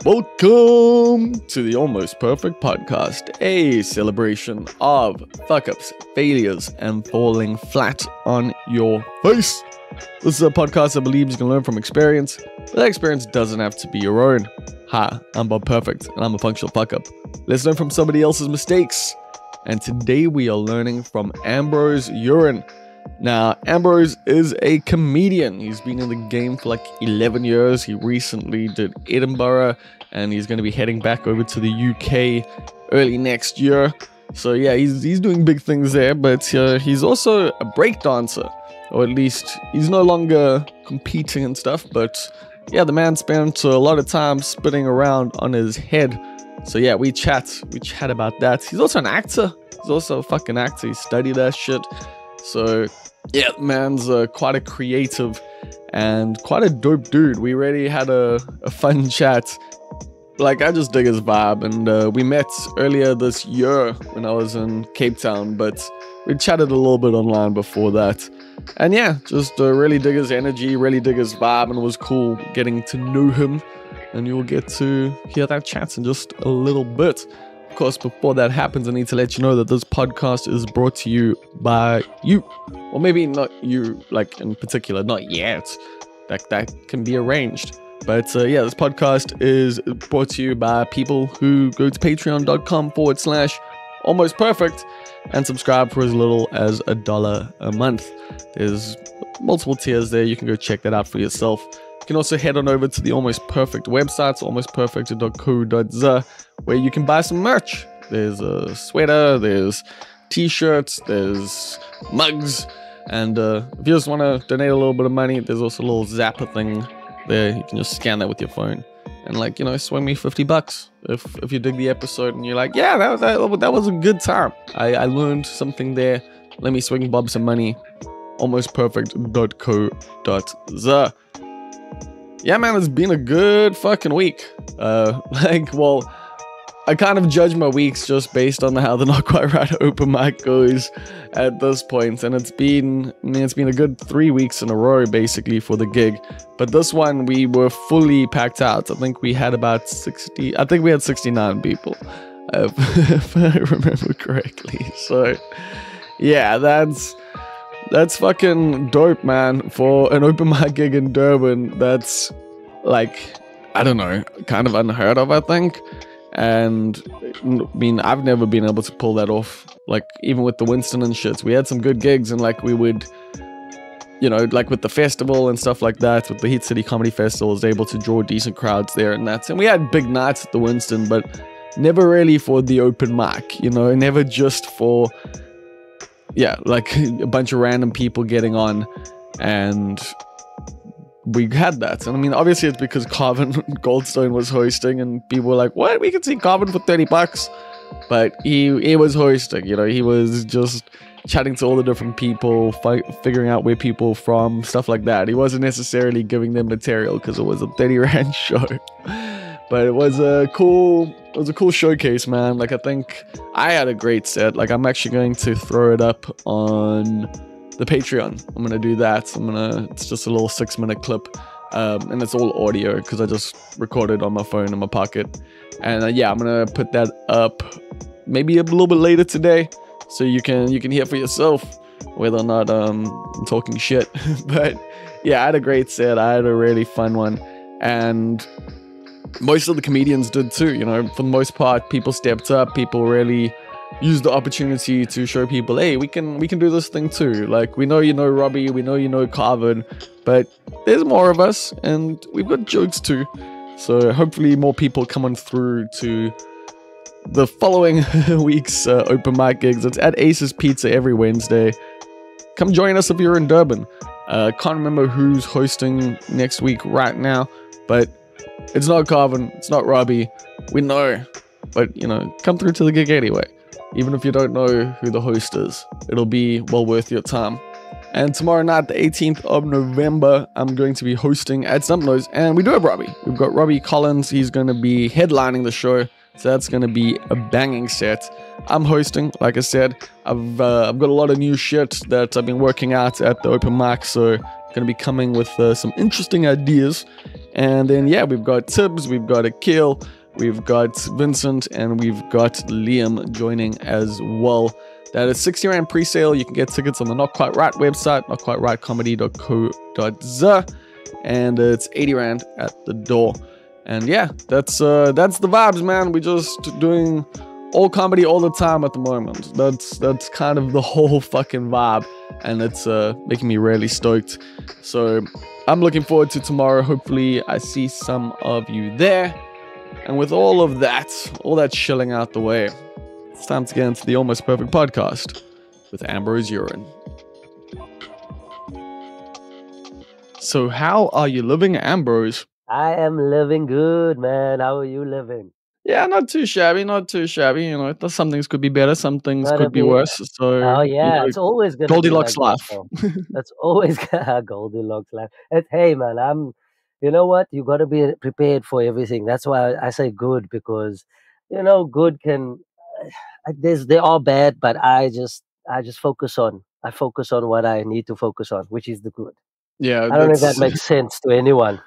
Welcome to the Almost Perfect Podcast, a celebration of fuck-ups, failures, and falling flat on your face. This is a podcast that believes you can learn from experience, but that experience doesn't have to be your own. Hi, I'm Bob Perfect, and I'm a functional fuck-up. Let's learn from somebody else's mistakes. And today we are learning from Ambrose Uren. Now, Ambrose is a comedian. He's been in the game for like 11 years. He recently did Edinburgh, and he's going to be heading back over to the UK early next year. So yeah, he's doing big things there, but he's also a breakdancer. Or at least, he's no longer competing and stuff, but yeah, the man spent a lot of time spinning around on his head. So yeah, we chat about that. He's also an actor. He's also a fucking actor. He studied that shit. So yeah, man's quite a creative and quite a dope dude. We really had a fun chat. Like, I just dig his vibe, and we met earlier this year when I was in Cape Town, but we chatted a little bit online before that. And yeah, just really dig his energy, really dig his vibe, and it was cool getting to know him. And you'll get to hear that chat in just a little bit. Of course, before that happens, I need to let you know that this podcast is brought to you by you. Or maybe not you, like in particular, not yet. That can be arranged. But yeah, this podcast is brought to you by people who go to patreon.com/almostperfect and subscribe for as little as $1 a month. There's multiple tiers there. You can go check that out for yourself. You can also head on over to the Almost Perfect website, almostperfect.co.za, where you can buy some merch. There's a sweater, there's t-shirts, there's mugs, and if you just want to donate a little bit of money, there's also a little Zapper thing there. You can just scan that with your phone and, like, you know, swing me $50 if you dig the episode and you're like, yeah, that was a good time. I learned something there. Let me swing Bob some money. almostperfect.co.za. Yeah, man, it's been a good fucking week. I kind of judge my weeks just based on how the Not Quite Right open mic goes at this point. And it's been a good 3 weeks in a row, basically, for the gig. But this one, we were fully packed out. I think we had about 69 people, if I remember correctly. So, yeah, that's fucking dope, man. For an open mic gig in Durban, that's, like, I don't know, kind of unheard of, I think. And I mean, I've never been able to pull that off. Like, even with the Winston and shit, we had some good gigs, and like we would, you know, like with the festival and stuff like that, with the Heat City Comedy Festival, was able to draw decent crowds there and that. And we had big nights at the Winston, but never really for the open mic, you know, never just for, yeah, like a bunch of random people getting on. And we had that. And I mean, obviously it's because Carvin Goldstone was hosting, and people were like, what? We can see Carvin for $30. But he was hosting, you know, he was just chatting to all the different people, figuring out where people were from, stuff like that. He wasn't necessarily giving them material because it was a 30 Rand show. But it was a cool showcase, man. Like, I think I had a great set. Like, I'm actually going to throw it up on the Patreon. I'm gonna do that. It's just a little 6-minute clip, and it's all audio because I just recorded on my phone in my pocket. And yeah, I'm gonna put that up maybe a little bit later today, so you can hear for yourself whether or not I'm talking shit. But yeah, I had a great set. I had a really fun one, and most of the comedians did too. You know, for the most part, people stepped up. People really use the opportunity to show people, hey, we can do this thing too. Like, we know you know Robbie, we know you know Carvin, but there's more of us, and we've got jokes too. So hopefully more people come on through to the following week's open mic gigs. It's at Ace's Pizza every Wednesday. Come join us if you're in Durban. Can't remember who's hosting next week right now, but it's not Carvin, it's not Robbie. We know, but you know, come through to the gig anyway. Even if you don't know who the host is, it'll be well worth your time. And tomorrow night, the 18th of November, I'm going to be hosting at Stump Nose, and we do have Robbie. We've got Robbie Collins. He's going to be headlining the show, so that's going to be a banging set. I'm hosting, like I said. I've got a lot of new shit that I've been working out at the open mic, so I'm going to be coming with some interesting ideas. And then, yeah, we've got Tibbs, we've got Akil, we've got Vincent, and we've got Liam joining as well. That is 60 Rand pre-sale. You can get tickets on the Not Quite Right website, notquiterightcomedy.co.za, and it's 80 Rand at the door. And yeah, that's the vibes, man. We're just doing all comedy all the time at the moment. That's kind of the whole fucking vibe, and it's making me really stoked. So I'm looking forward to tomorrow. Hopefully I see some of you there. And with all that chilling out the way, it's time to get into the Almost Perfect podcast with Ambrose Uren. So how are you living, Ambrose? I am living good, man. How are you living? Yeah, not too shabby, not too shabby. You know, some things could be better, some things Gonna could be be. worse. So, Oh you yeah, know, it's always gonna be Goldilocks like that, life. though. That's always Goldilocks life. Hey, man, You know what? You gotta be prepared for everything. That's why I say good because, good can. They are bad, but I just focus on what I need to focus on, which is the good. Yeah, I don't know if that that's. makes sense to anyone.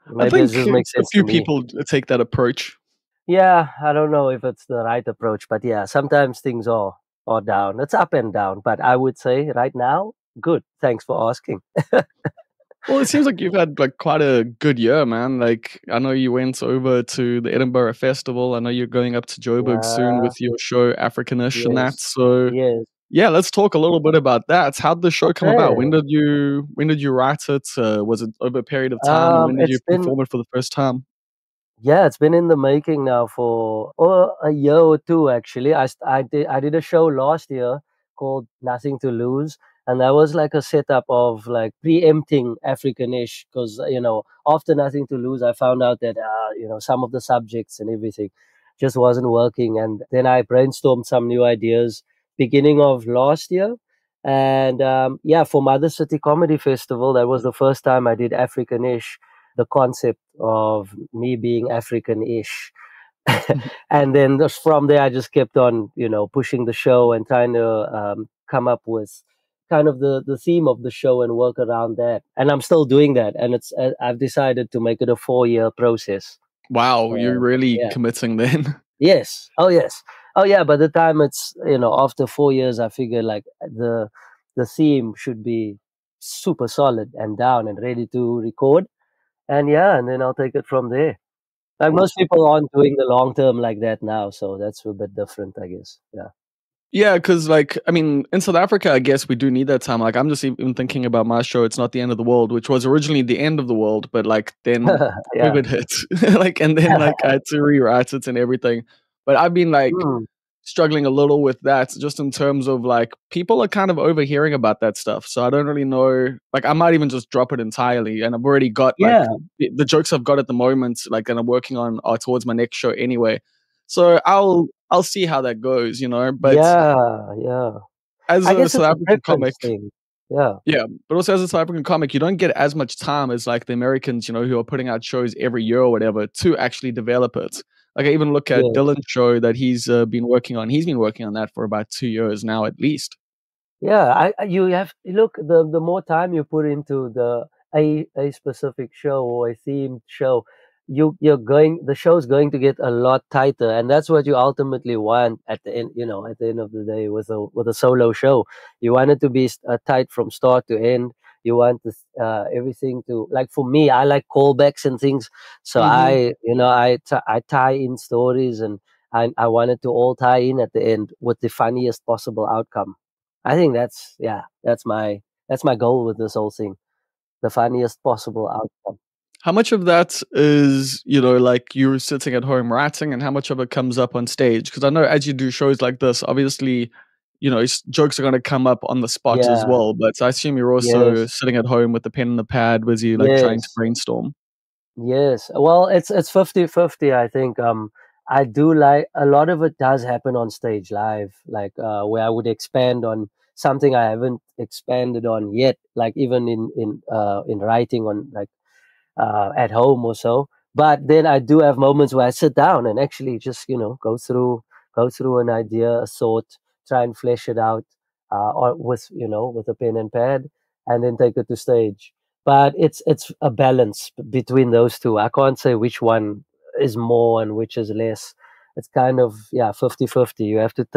I Maybe it think just makes a sense to few me. people take that approach. Yeah, I don't know if it's the right approach, but yeah, sometimes things are down. It's up and down, but I would say right now, good. Thanks for asking. Well, it seems like you've had like quite a good year, man. Like I know you went over to the Edinburgh Festival. I know you're going up to Joburg soon Yeah, with your show Africanish and that. yes, So yes. yeah, let's talk a little bit about that. How'd the show come about? Okay. When did you write it? Was it over a period of time, and when did you It's been perform it for the first time? Yeah, it's been in the making now for a year or two actually. I did a show last year called Nothing to Lose, and that was like a setup of like preempting Africanish because after Nothing to Lose, I found out that some of the subjects and everything just wasn't working, and then I brainstormed some new ideas beginning of last year. And yeah, for Mother City Comedy Festival, that was the first time I did Africanish, the concept of me being African-ish. And then from there, I just kept on, pushing the show and trying to come up with kind of the theme of the show and work around that. And I'm still doing that. And I've decided to make it a 4-year process. Wow, you're really Yeah. committing then. Yes. Oh, yes. Oh, yeah. By the time it's after 4 years, I figure like the theme should be super solid and down and ready to record. And yeah, and then I'll take it from there. Like most people aren't doing the long term like that now, so that's a bit different, I guess. Yeah. Yeah, because like I mean, in South Africa, I guess we do need that time. Like I'm just even thinking about my show. It's not the end of the world, which was originally the end of the world, but like then Yeah. COVID hit, like and then like I had to rewrite it and everything. But I've been like Mm. struggling a little with that, just in terms of like people are kind of overhearing about that stuff. So I don't really know. Like I might even just drop it entirely, and I've already got like Yeah. the jokes I've got at the moment, like and I'm working on are towards my next show anyway. So I'll see how that goes, you know. But Yeah. Yeah. as I a guess South it's a African preference comic, thing. Yeah. yeah, but also as a South African comic, you don't get as much time as like the Americans, you know, who are putting out shows every year or whatever to actually develop it. Like I even look at Yes. Dylan's show that he's been working on. He's been working on that for about 2 years now, at least. Yeah, you have look, the more time you put into a specific show or a themed show, the show's going to get a lot tighter, and that's what you ultimately want at the end. At the end of the day, with a solo show, you want it to be tight from start to end. You want everything to, like, for me, I like callbacks and things, so Hmm. I tie in stories, and I want it to all tie in at the end with the funniest possible outcome. I think that's my goal with this whole thing. The funniest possible outcome. How much of that is, you know, like you're sitting at home writing, and how much of it comes up on stage? Because I know as you do shows like this, obviously, you know, jokes are going to come up on the spot as Yeah. well. But I assume you're also Yes. sitting at home with the pen and the pad, busy like trying to Yes. brainstorm. Yes. Well, it's 50-50, I think. I do like a lot of it does happen on stage live, like where I would expand on something I haven't expanded on yet, like even in writing on, like, at home or so. But then I do have moments where I sit down and actually just go through an idea, a thought, try and flesh it out, or with a pen and pad, and then take it to stage. but it's a balance between those two. I can't say which one is more and which is less. It's kind of, yeah, 50-50. You have to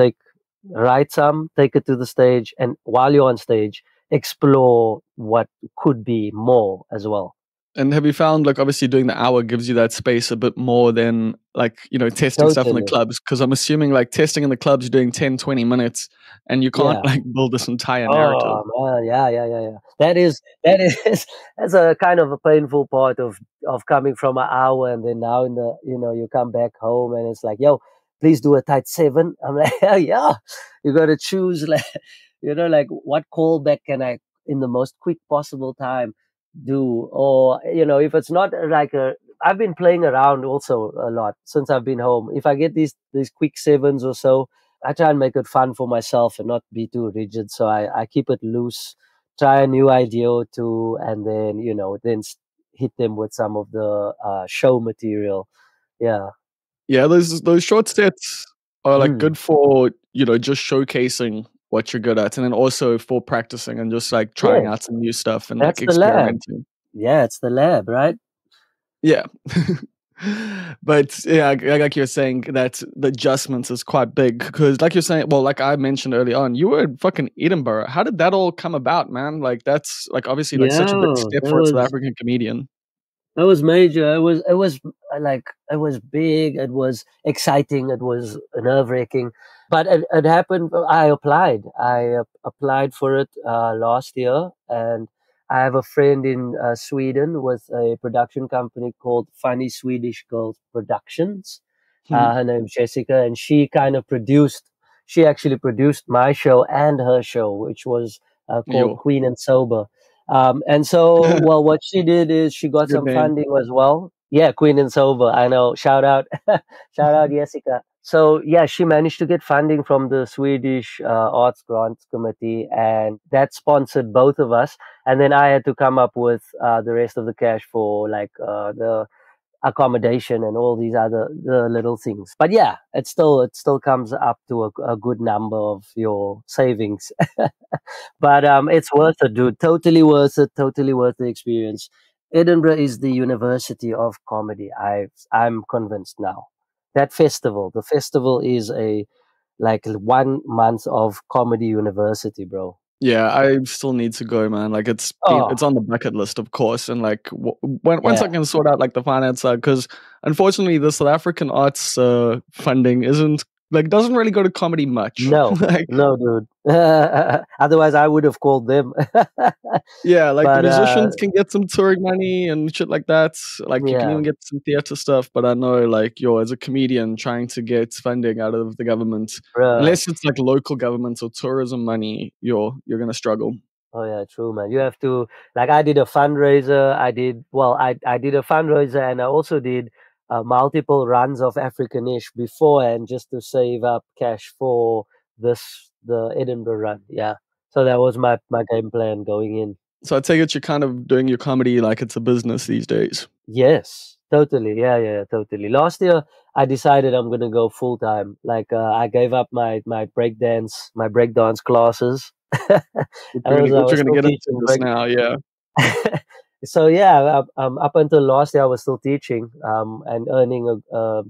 write some, take it to the stage, and while you're on stage, explore what could be more as well. And have you found, like, obviously doing the hour gives you that space a bit more than, like, testing stuff in the Totally. clubs? Because I'm assuming, like, testing in the clubs, you're doing 10, 20 minutes and you can't, Yeah. like, build this entire narrative. Oh man, yeah, yeah, yeah, yeah. That is that's a kind of a painful part of coming from an hour, and then now in the you come back home and it's like, yo, please do a tight seven. I'm like, hell yeah, you got to choose, like, like, what callback can I in the most quick possible time do, or if it's not like a. I've been playing around also a lot since I've been home. If I get these quick sevens or so, I try and make it fun for myself and not be too rigid. So I keep it loose, try a new idea or two, and then hit them with some of the show material. Yeah. Yeah, those short sets are, like, Mm. good for, just showcasing what you're good at, and then also for practicing and just, like, trying out Yes, some new stuff and, like, that's the lab. experimenting. Yeah, it's the lab, right? Yeah. But, yeah, like you were saying, that the adjustments is quite big because, like you're saying, well, like I mentioned early on, you were in fucking Edinburgh. How did that all come about, man? Like, that's, like, obviously, like, such a big Yeah, step for a South African comedian. that was major. It was like, it was big. It was exciting. It was nerve wracking, but it happened. I applied. I applied for it last year, and I have a friend in Sweden with a production company called Funny Swedish Girls Productions. Hmm. Her name's Jessica, and she kind of produced. She actually produced my show and her show, which was called Yo. Queen and Sober. And so, It's well, what she did is she a got good some name. funding as well. Yeah, Queen and Sober. I know. Shout out, shout out, Jessica. So yeah, she managed to get funding from the Swedish Arts Grants Committee, and that sponsored both of us. And then I had to come up with the rest of the cash for, like, the accommodation and all these other the little things. But yeah, it still comes up to a good number of your savings. But it's worth it, dude. Totally worth it. Totally worth the experience. Edinburgh is the university of comedy. I'm convinced now. The festival is a like 1 month of comedy university, bro. Yeah, I still need to go, man. Like, Oh it's on the bucket list, of course, and, like, once yeah, I can sort out, like, the finance side, because unfortunately the South African arts funding isn't, like, doesn't really go to comedy much. no, Like, no, dude. Otherwise, I would have called them. yeah, like, the But musicians can get some touring money and shit like that. Like, you can yeah, even get some theater stuff, but I know, like, yo, as a comedian trying to get funding out of the government, bruh. unless it's, like, local governments or tourism money, you're gonna struggle. Oh yeah, true, man. You have to, like, I did a fundraiser. I did a fundraiser, and I also did multiple runs of Africanish beforehand just to save up cash for the Edinburgh run. Yeah, so that was my game plan going in. So I take it you're kind of doing your comedy like it's a business these days. Yes, totally. Yeah, yeah, yeah, totally. Last year, I decided I'm gonna go full time. Like, I gave up my breakdance classes. I What you're was gonna still get into teaching just break. now, yeah. So yeah, up until last year, I was still teaching and earning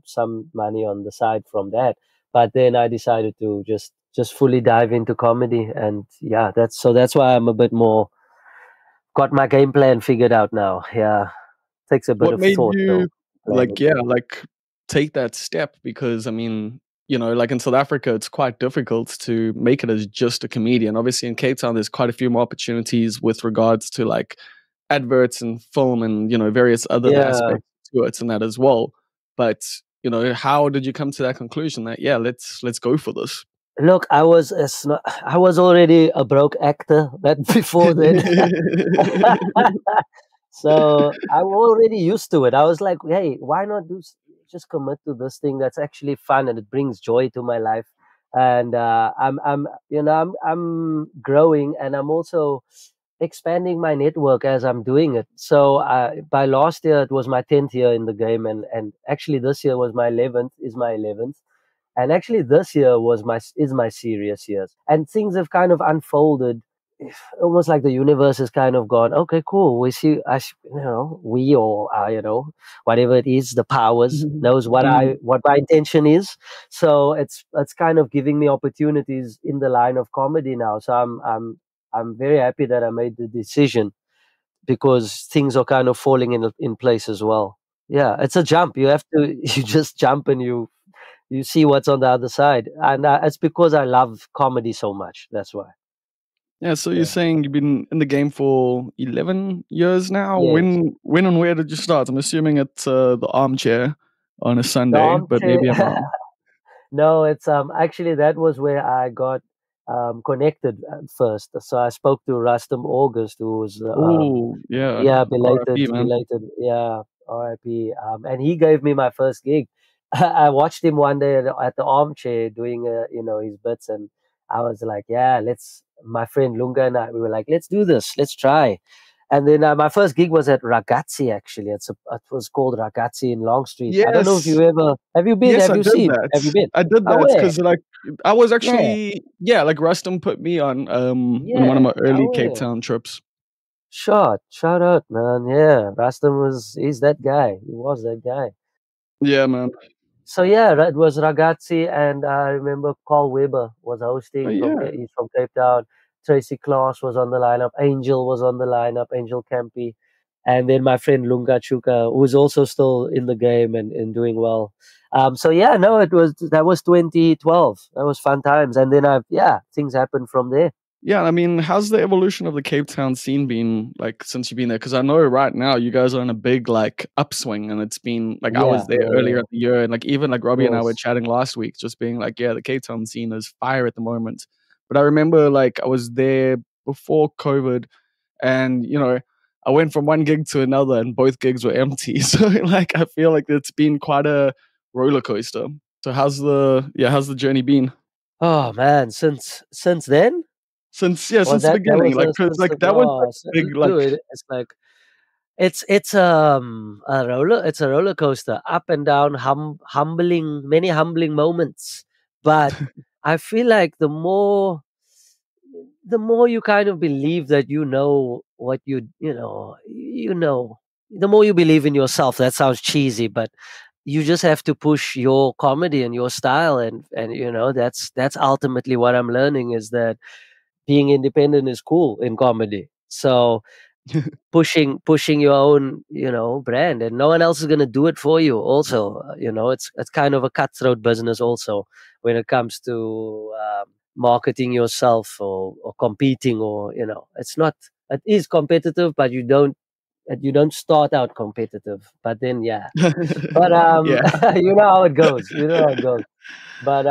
some money on the side from that. But then I decided to just fully dive into comedy, and yeah, that's why I'm a bit more got my game plan figured out now. Yeah, takes a bit What of made thought you, though, like, planning. yeah, like, take that step? Because, I mean, like, in South Africa, it's quite difficult to make it as just a comedian. Obviously, in Cape Town, there's quite a few more opportunities with regards to, like, adverts and film and, various other Yeah, aspects to it and that as well. But, how did you come to that conclusion that, yeah, let's go for this? look, I was already a broke actor that before then. So I'm already used to it. I was like, hey, why not just commit to this thing that's actually fun and it brings joy to my life. And I'm growing, and I'm also expanding my network as I'm doing it. So by last year, it was my 10th year in the game, and actually this year was my 11th, and actually this year is my serious years, and things have kind of unfolded almost like the universe has kind of gone, okay, cool. We see, we or whatever it is, the powers knows Mm. what my intention is. So it's kind of giving me opportunities in the line of comedy now. So I'm very happy that I made the decision because things are kind of falling in place as well. Yeah, it's a jump. You have to you just jump and you see what's on the other side, and it's because I love comedy so much. That's why. Yeah, so you're Yeah. saying you've been in the game for 11 years now? Yes. When and where did you start? I'm assuming it's, the armchair on a The Sunday, but armchair. maybe I'm wrong. No, it's actually that was where I got connected at first. So I spoke to Rustam August, who was Oh, yeah. yeah, RIP, man. yeah, R.I.P. And he gave me my first gig. I watched him one day at the armchair doing his bits, and I was like, yeah, let's. My friend Lunga and I, we were like, let's do this, let's try. And then my first gig was at Ragazzi. Actually, it was called Ragazzi in Long Street. I don't know if Yes. you ever have you been, Yes, have I you did seen, that. have you been? I did Oh, that where? because, like, I was Yeah, actually, yeah, like, Rustum put me on one of yeah. my early Oh, Cape where? Town trips. Shout out, man. Yeah, Rastam he's that guy. He was that guy. Yeah, man. So yeah, it was Ragazzi, and I remember Carl Weber was Oh, hosting yeah. He's from Cape Town. Tracy Klaas was on the lineup. Angel was on the lineup. Angel Campy, and then my friend Lunga Chuka, who is also still in the game and doing well. So yeah, no, that was 2012. That was fun times, and then things happened from there. Yeah, I mean, how's the evolution of the Cape Town scene been, like, since you've been there? Because I know right now you guys are in a big, like, upswing, and it's been like, I Yeah, was there yeah, earlier yeah. in the year, and, like, even, like, Robbie and I were Yes. chatting last week, just being like, "Yeah, the Cape Town scene is fire at the moment." But I remember, like, I was there before COVID, and, I went from one gig to another, and both gigs were empty. So, like, I feel like it's been quite a roller coaster. So how's the journey been? Oh man, since then was Since the that beginning, was like, cause since like, that was, like, big, like dude, it's like it's a roller coaster, up and down, humbling, many humbling moments. But I feel like the more you kind of believe that you know what the more you believe in yourself. That sounds cheesy, but you just have to push your comedy and your style, and that's ultimately what I'm learning, is that being independent is cool in comedy. So pushing your own brand, and no one else is going to do it for you also. It's kind of a cutthroat business also, when it comes to marketing yourself, or competing, or it is competitive, but you don't start out competitive, but then yeah. But Yeah. you know how it goes, but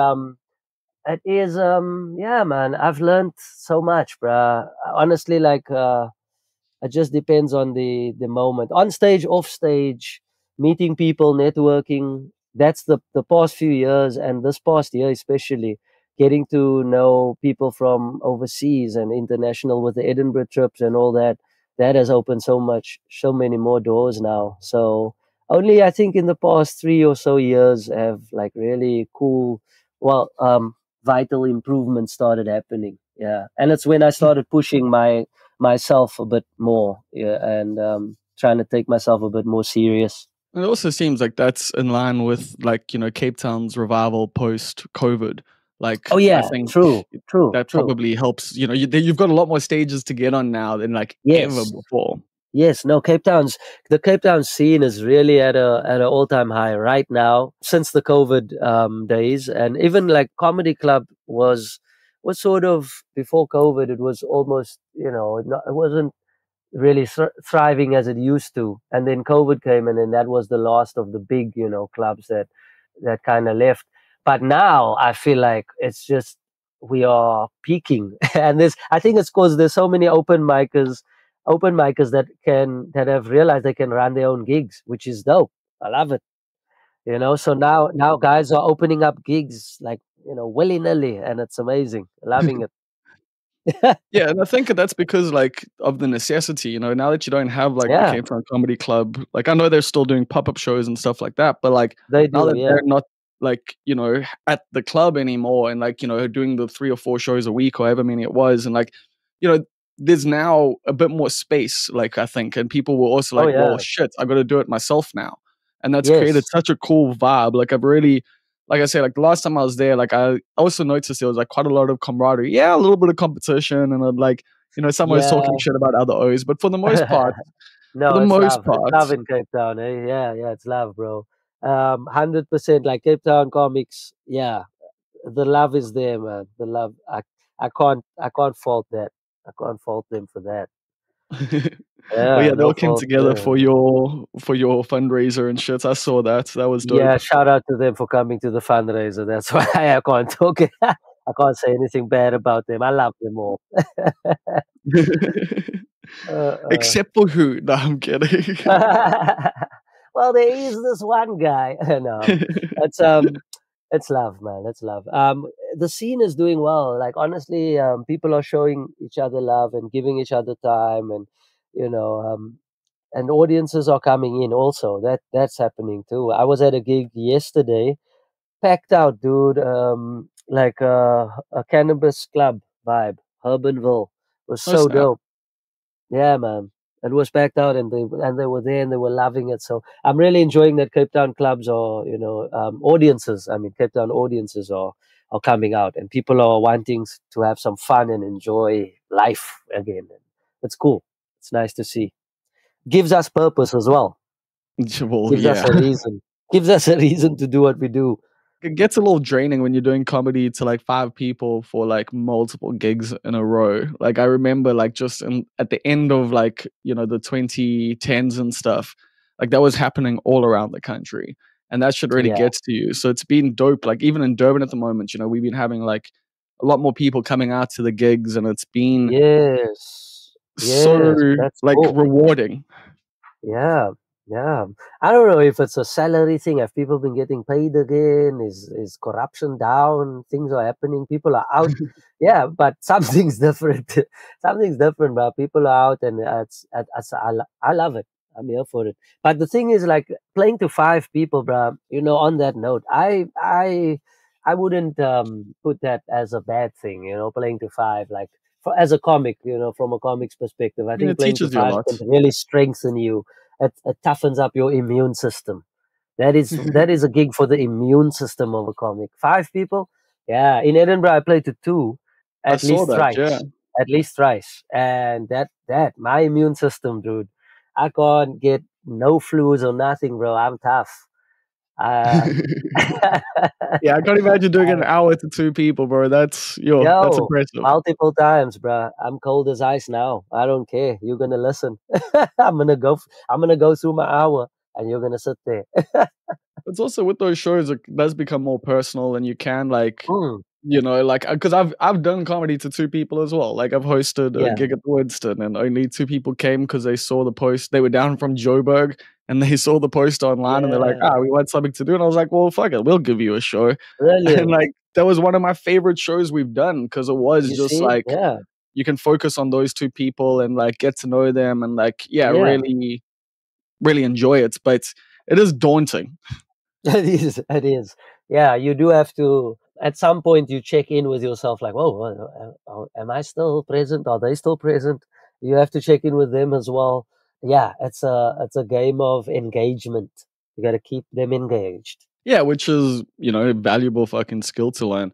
it is yeah, man, I've learned so much, bruh. Honestly, like it just depends on the moment, on stage, off stage, meeting people, networking. That's the past few years, and this past year especially, getting to know people from overseas and international with the Edinburgh trips and all that. That has opened so many more doors now. So only I think in the past 3 or so years have like really cool, well, vital improvements started happening. Yeah, and it's when I started pushing myself a bit more, yeah, and trying to take myself a bit more serious. It also seems like that's in line with, like, Cape Town's revival post-COVID. Like, Oh I yeah, think true, true, that true. probably helps, you've got a lot more stages to get on now than, like, ever Yes, before. yes. No, the Cape Town scene is really at an all time high right now since the COVID days, and even like comedy club was sort of before COVID. It was almost it wasn't really thriving as it used to, and then COVID came, and then that was the last of the big clubs that kind of left. But now I feel like it's just we are peaking, and this I think it's because there's so many open micers that have realized they can run their own gigs, which is dope. I love it. So now guys are opening up gigs like willy nilly, and it's amazing. Loving it. Yeah, and I think that's because, like, of the necessity, now that you don't have, like, the Yeah, Cape Town Comedy Club, like, I know they're still doing pop-up shows and stuff like that, but, like, they now do. that Yeah. they're not, like, at the club anymore and, like, doing the 3 or 4 shows a week or however many it was, and, like, there's now a bit more space, like I think, and people were also Oh like, well, yeah. shit, I got to do it myself now, and that's created Yes. such a cool vibe. Like I've really, like I said, like the last time I was there, like I also noticed there was like quite a lot of camaraderie. Yeah, a little bit of competition, and like someone was talking Yeah. shit about other O's, but for No, the it's most love. It's part, love in Cape Town, eh? Yeah, yeah, it's love, bro. 100% like Cape Town comics. Yeah, the love is there, man. The love. I can't fault that. I can't fault them for that. but Yeah, yeah, they no all came fault together there. for your fundraiser and shit. I saw that. That was Yeah, dope. shout out to them for coming to the fundraiser. That's why I can't talk. I can't say anything bad about them. I love them all. Uh, Except for who? No, I'm kidding. well, there is this one guy. No, it's it's love, man. It's love. The scene is doing well. Like honestly, people are showing each other love and giving each other time, and you know, and audiences are coming in. Also, that's happening too. I was at a gig yesterday, packed out, dude. Like a cannabis club vibe, Urbanville was Oh so snap! dope. Yeah, man. It was packed out, and they were there, and they were loving it. So I'm really enjoying that Cape Town clubs or audiences. I mean, Cape Town audiences are coming out, and people are wanting to have some fun and enjoy life again. It's cool. It's nice to see. Gives us purpose as well. Well, Gives us yeah. a reason. Gives us a reason to do what we do. It gets a little draining when you're doing comedy to like five people for like multiple gigs in a row. Like I remember like at the end of like, the 2010s and stuff, like that was happening all around the country. And that shit really Yeah. gets to you. So it's been dope. Like even in Durban at the moment, we've been having like a lot more people coming out to the gigs, and it's been Yes. so Yes. That's like cool. rewarding. Yeah, yeah. I don't know if it's a salary thing. Have people been getting paid again? Is corruption down? Things are happening. People are out. Yeah, but something's different. Something's different, bro. People are out, and I love it. I'm here for it. But the thing is, like playing to five people, bro. On that note, I wouldn't put that as a bad thing. Playing to five, like as a comic, from a comic's perspective, I I mean, think it playing to teaches you a five lot. can really strengthen you. It toughens up your immune system. That is a gig for the immune system of a comic. Five people, yeah. In Edinburgh, I played to two, I at saw least that, yeah. thrice, and that my immune system, dude. I can't get no flus or nothing, bro. I'm tough. Uh, Yeah, I can't imagine doing an hour to two people, bro. That's Yo, impressive. multiple times, bruh. I'm cold as ice now. I don't care. You're gonna listen. I'm gonna go through my hour, and you're gonna sit there. It's also with those shows, it does become more personal, and you can like, Mm, like, because I've done comedy to two people as well. Like I've hosted a yeah, gig at Woodstock, and only two people came because they saw the post. They were down from Joburg, and they saw the post online, and they're like, yeah, we want something to do, and I was like, well, fuck it, we'll give you a show. And brilliant. like that was one of my favorite shows we've done because it was You just see, like yeah, you can focus on those two people and like get to know them and like yeah. really really enjoy it, but it is daunting. It is. It is. Yeah, you do have to. At some point, you check in with yourself, like, "Oh, am I still present? Are they still present?" You have to check in with them as well. Yeah, it's a game of engagement. You got to keep them engaged. Yeah, which is, a valuable fucking skill to learn.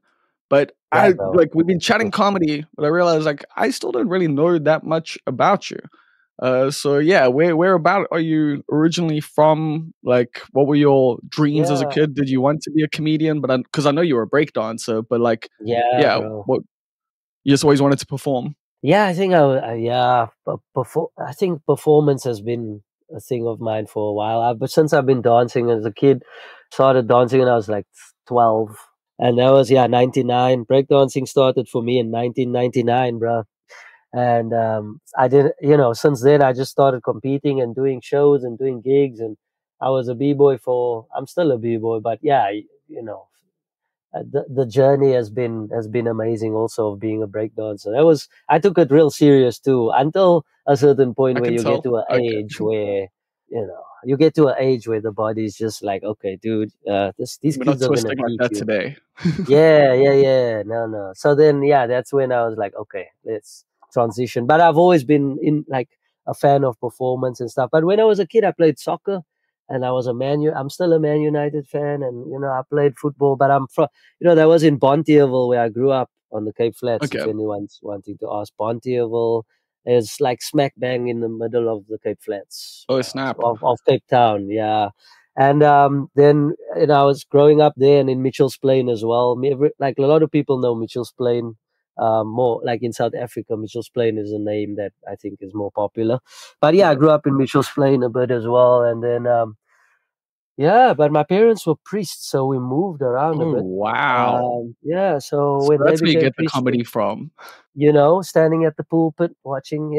But Right, I bro. like we've been chatting comedy, but I realized like I still don't really know that much about you. So yeah, where about are you originally from? Like, what were your dreams as a Yeah, kid? Did you want to be a comedian? But because I know you were a breakdancer, but like, yeah, yeah, bro. what you just always wanted to perform. Yeah, I think I think performance has been a thing of mine for a while. But since I've been dancing as a kid, started dancing when I was like 12, and that was 99. Breakdancing started for me in 1999, bro. And I did, since then I just started competing and doing shows and doing gigs, and I was a b-boy I'm still a b-boy, but yeah, the journey has been amazing also of being a breakdancer. I took it real serious too until a certain point I where can you get tell. to an Okay, age where the body's just like, okay, dude, these we're not kids are gonna twisting like teach that you. today. Yeah, yeah, yeah. No, no. So then, yeah, that's when I was like, okay, let's. transition. But I've always been in like a fan of performance and stuff. But when I was a kid, I played soccer, and I was I'm still a Man United fan, and I played football. But I'm from, that was in Bontierville where I grew up on the Cape Flats. If Okay. anyone's wanting to ask, Bontierville is like smack bang in the middle of the Cape Flats, Oh, snap. of Cape Town. Yeah. And then I was growing up there and in Mitchell's Plain as well. Like a lot of people know Mitchell's Plain more. Like in South Africa, Mitchell's Plain is a name that I think is more popular. But yeah, I grew up in Mitchell's Plain a bit as well. And then yeah, but my parents were priests, so we moved around a Oh, bit. wow. Yeah, so So when they that's where you became get the priests, comedy from. standing at the pulpit watching,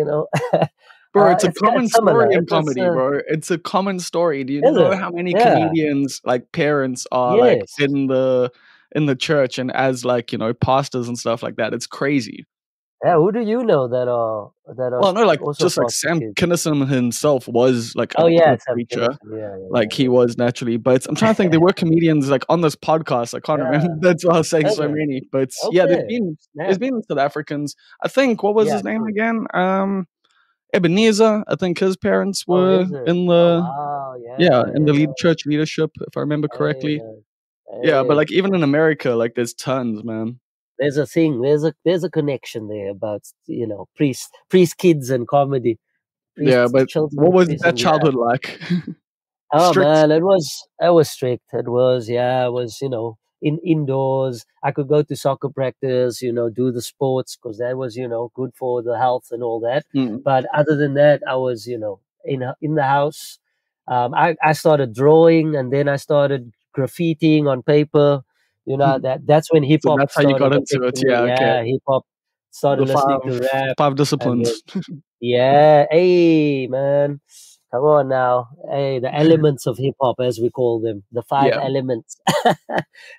Bro, it's a it's common similar. story in It's comedy, bro. It's a common story. Do you is know it? how many Yeah. comedians, like, parents are, like, Yes. in the church and as, like, pastors and stuff like that? It's crazy. Yeah, who do you know that are Well, no, like, also just, like, foster Sam kids? Kinison himself was, like, Oh a yeah, Sam preacher. Kinison. Yeah, Like, he yeah, was naturally, but I'm trying to think, there were comedians, like, on this podcast, I can't remember, yeah. that's why I was saying Yeah. so Okay. many, but, yeah, Okay. there's Yeah. been South Africans. I think, what was Yeah. his name True. again? Ebenezer, I think his parents Oh, were is it? in Oh the wow. yeah, Yeah. in the Yeah. lead church leadership, if I remember Hey correctly. man. Yeah, but, Hey. like, even in America, like, there's tons, man. There's a thing. There's a connection there about priest kids and comedy. Yeah, Priest but children what of was priests that and yeah. childhood like? Oh Strict? man, it was strict. It was yeah, it was indoors. I could go to soccer practice, do the sports because that was good for the health and all that. Mm, But other than that, I was in the house. I started drawing and then I started graffitiing on paper. That's when hip so hop that's how you got started into it, affecting me. yeah, okay. Yeah, hip hop started The listening to rap 5 and then disciplines. yeah, hey man, come on now. Hey, the elements of hip hop, as we call them, the five Yeah, elements.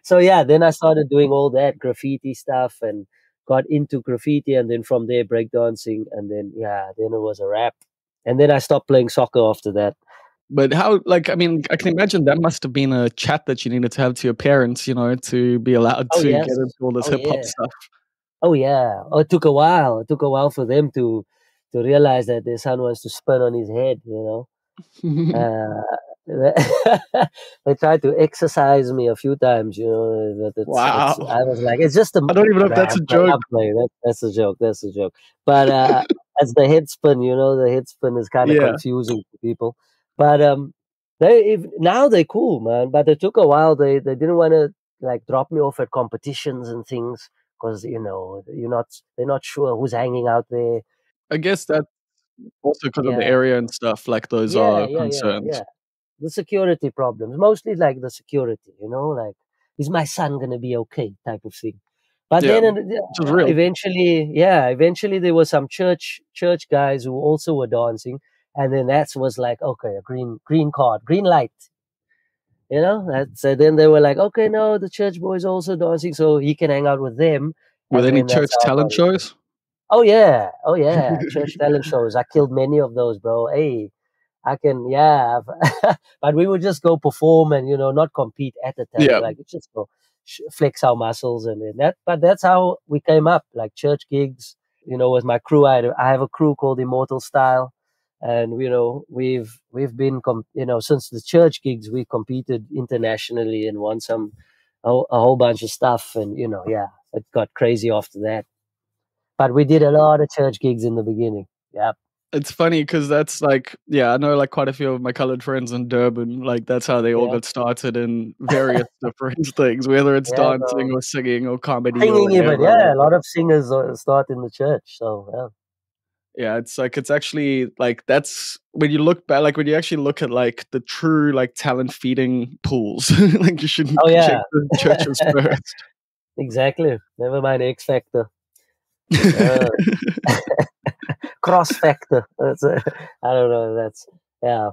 So yeah, then I started doing all that graffiti stuff and got into graffiti, and then from there breakdancing, and then yeah, then it was a wrap. And then I stopped playing soccer after that. but how, like, I mean, I can imagine that must have been a chat that you needed to have to your parents, to be allowed Oh to get yes, into all this oh hip hop yeah, stuff. oh yeah. Oh, it took a while. It took a while for them to realize that their son wants to spin on his head. Uh, they tried to exercise me a few times, that it's Wow. I was like, it's just a I don't even know if nah, that's I'm a playing, joke. I'm playing. That's a joke. That's a joke. But as the head spin, the head spin is kind of Yeah. confusing to people. But now they're cool, man. But it took a while. They didn't want to like drop me off at competitions and things because they're not sure who's hanging out there. I guess that also because of the Yeah, area and stuff, like, those yeah, are yeah, yeah, concerns. yeah. The security problems, mostly like the security, like is my son gonna be okay type of thing. But Yeah, then which is real. eventually there were some church guys who also were dancing, and then that was like okay, a green card, green light. So then they were like, okay, no, the church boys also dancing, so he can hang out with them, With and any then that's church how I talent got into it. shows? Oh yeah, church talent shows. I killed many of those, bro. Hey, I can, yeah. But we would just go perform and not compete at the time. Yeah. Like just go flex our muscles and then that. But that's how we came up, like church gigs. With my crew, I have a crew called Immortal Style, and we've been since the church gigs we competed internationally and won a whole bunch of stuff, and yeah, it got crazy after that. But we did a lot of church gigs in the beginning. Yeah. It's funny because that's, like, yeah, I know, like, quite a few of my colored friends in Durban, like, that's how they all Yeah. got started in various different things, whether it's Yeah, bro. dancing or singing or comedy or Singing even, whatever, yeah. like, A lot of singers start in the church, so yeah. yeah, it's like, it's actually, like, that's when you look back, like, when you actually look at, like, the true, like, talent feeding pools, like, you shouldn't Oh check yeah, the churches first. exactly. Never mind X Factor, uh, Cross Factor. I don't know. That's yeah,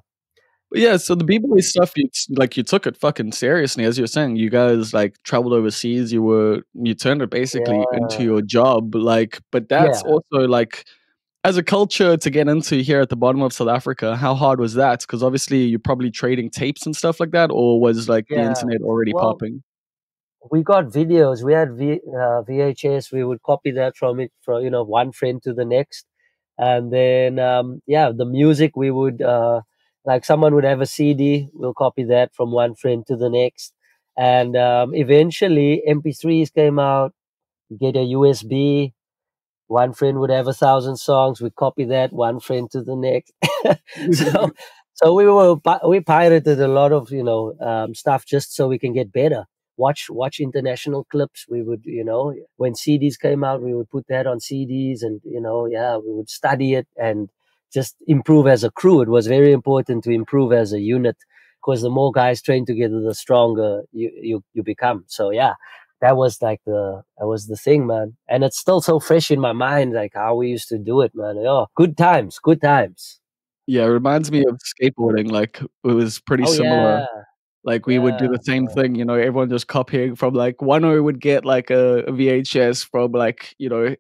But yeah, so the b-boy stuff, you took it fucking seriously, as you were saying. You guys, like, traveled overseas. You turned it basically into yeah, your job. Like, but that's yeah, also, like, as a culture to get into here at the bottom of South Africa. How hard was that? Because obviously you're probably trading tapes and stuff like that, or was, like, the yeah. internet already Well, popping? we got videos. We had VHS. We would copy that from it from one friend to the next, and then yeah, the music we would like someone would have a CD. We'll copy that from one friend to the next, and eventually MP3s came out. You get a USB. One friend would have 1,000 songs. We copy that one friend to the next. so so we pirated a lot of stuff just so we can get better. Watch international clips. We would when CDs came out, we would put that on CDs, and yeah, we would study it and just improve as a crew. It was very important to improve as a unit, because the more guys train together, the stronger you become. So yeah, that was the thing, man. And it's still so fresh in my mind, like how we used to do it, man. Oh, good times, good times. Yeah, it reminds me of skateboarding. Like it was pretty Oh similar. yeah, Like we would do yeah, the same thing, everyone just copying from like one who would get like a VHS from like,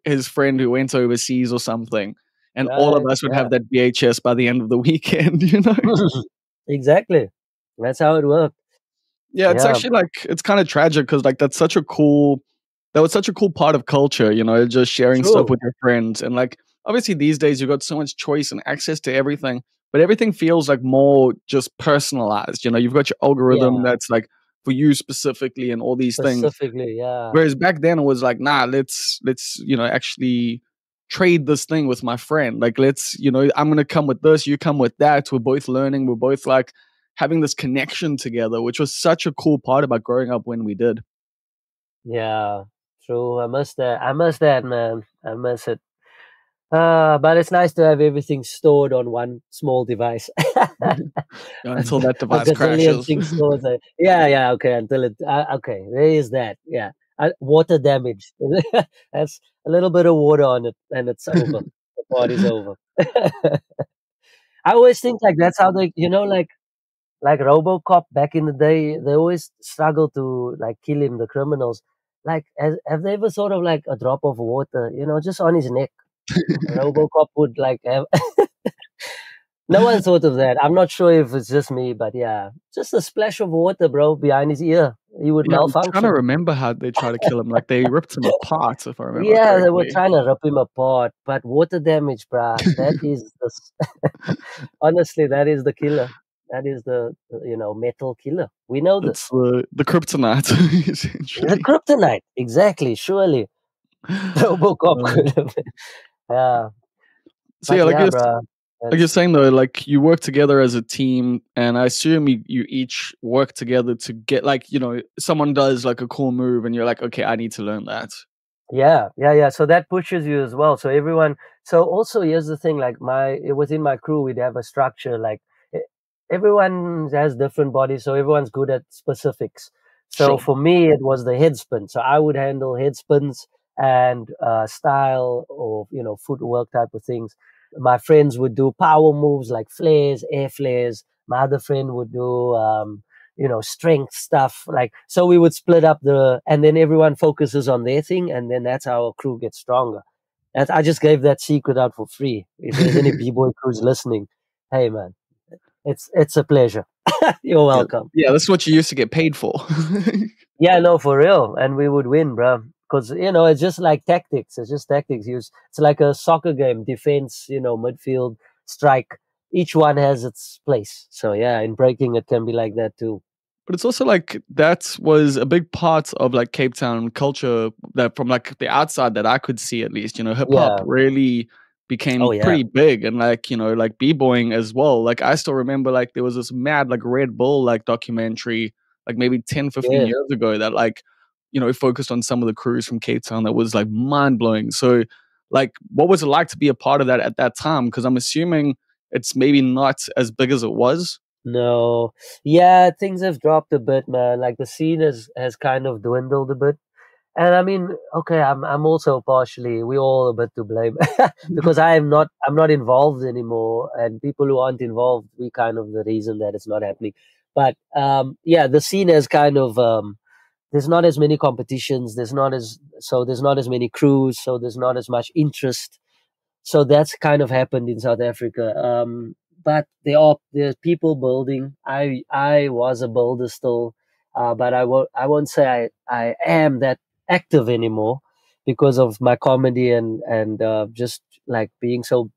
his friend who went overseas or something. And all of right, us would yeah. have that VHS by the end of the weekend. Exactly. That's how it worked. Yeah, it's Yeah, actually like it's kind of tragic because like that was such a cool part of culture, just sharing stuff true. with your friends. And like obviously these days you've got so much choice and access to everything, but everything feels like more just personalized. You've got your algorithm Yeah, that's like for you specifically and all these things. specifically, yeah. Whereas back then it was like, nah, let's actually trade this thing with my friend. Like let's, I'm gonna come with this, you come with that. We're both learning, we're both like having this connection together, which was such a cool part about growing up when we did. Yeah, true. I must that, man. I miss it. But it's nice to have everything stored on one small device. a, Until that a device gazillion crashes. things stored there. Yeah, yeah, okay, until it, okay, there is that. Yeah. Water damage. That's a little bit of water on it, and it's over. The party's over. I always think like that's how they, like RoboCop back in the day, they always struggle to like kill him, the criminals. Like, have they ever thought of like a drop of water, just on his neck? RoboCop would like have. No one thought of that. I'm not sure if it's just me, but yeah, just a splash of water, bro, behind his ear. He would Yeah, I'm trying to malfunction. remember how they try to kill him. Like they ripped him apart, if I remember Yeah, they were correctly. trying to rip him apart, but water damage, bruh, that is honestly, that is the killer. That is the metal killer. We know It's this. the kryptonite, The essentially. kryptonite, exactly. Surely, RoboCop Uh, could have. Yeah, so but yeah, yeah, bruh. like you're That's saying though, like you work together as a team, and I assume you each work together to get like someone does like a cool move, and you're like, okay, I need to learn that. Yeah, yeah, yeah. So that pushes you as well. So everyone. So also, here's the thing. Like within my crew, we'd have a structure. Like e- everyone has different bodies, so everyone's good at specifics. So Sure. for me, it was the head spin. So I would handle head spins and style or footwork type of things. My friends would do power moves like flares, air flares. My other friend would do strength stuff. Like, so we would split up and then everyone focuses on their thing, and then that's how our crew gets stronger. And I just gave that secret out for free. If there's any b-boy crews listening, hey man, it's a pleasure. You're Yeah, welcome. yeah, that's what you used to get paid for. Yeah, no, for real, and we would win, bro. Because it's just like tactics. It's just tactics. It's like a soccer game: defense, midfield, strike. Each one has its place. So yeah, in breaking, it can be like that too. But it's also like that was a big part of like Cape Town culture that from like the outside that I could see at least, hip hop Yeah. really Oh became yeah. pretty big and like, like b-boying as well. Like I still remember like there was this mad like Red Bull like documentary like maybe 10, 15 Yeah. years ago that like, focused on some of the crews from Cape Town that was like mind blowing. So like what was it like to be a part of that at that time? Because I'm assuming it's maybe not as big as it was. No. Yeah, things have dropped a bit, man. Like the scene has kind of dwindled a bit. And I mean, okay, I'm also partially, we all a bit to blame because I'm not involved anymore, and people who aren't involved, we kind of the reason that it's not happening. But yeah, the scene has kind of there's not as many competitions, there's not as many crews, so there's not as much interest. So that's kind of happened in South Africa. But there's people building. I was a builder still. but I won't say I am that active anymore because of my comedy and just like being so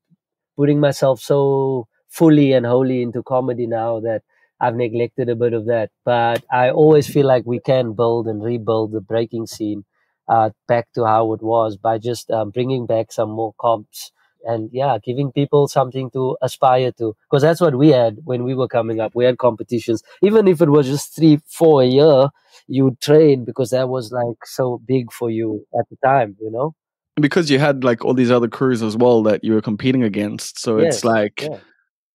putting myself so fully and wholly into comedy now that I've neglected a bit of that. But I always feel like we can build and rebuild the breaking scene back to how it was by just bringing back some more comps and yeah, giving people something to aspire to. Because that's what we had when we were coming up. We had competitions, even if it was just 3, 4 a year. You train because that was like so big for you at the time, you know. Because you had like all these other crews as well that you were competing against. So it's Yes, like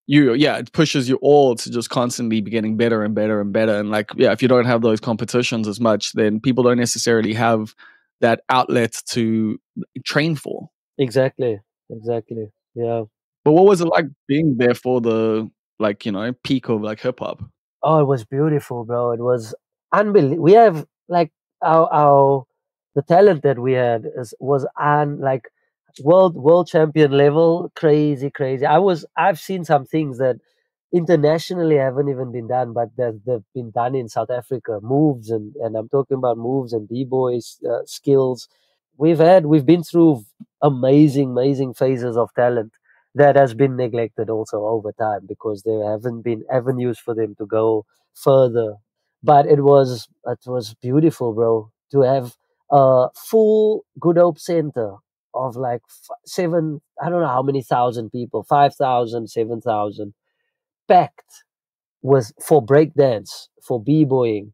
yeah, it pushes you all to just constantly be getting better and better and better. And like, yeah, if you don't have those competitions as much, then people don't necessarily have that outlet to train for. exactly, exactly. Yeah. But what was it like being there for the like, peak of like hip hop? Oh, it was beautiful, bro. It was unbelievable. We have like our the talent that we had was on like world champion level, crazy, crazy. I've seen some things that internationally haven't even been done, but they've been done in South Africa. Moves and I'm talking about moves and b-boys skills. We've been through amazing phases of talent that has been neglected also over time because there haven't been avenues for them to go further. But it was beautiful, bro, to have a full Good Hope Center of like seven, I don't know how many thousand people, 5,000, 7,000, packed with for breakdance, for b-boying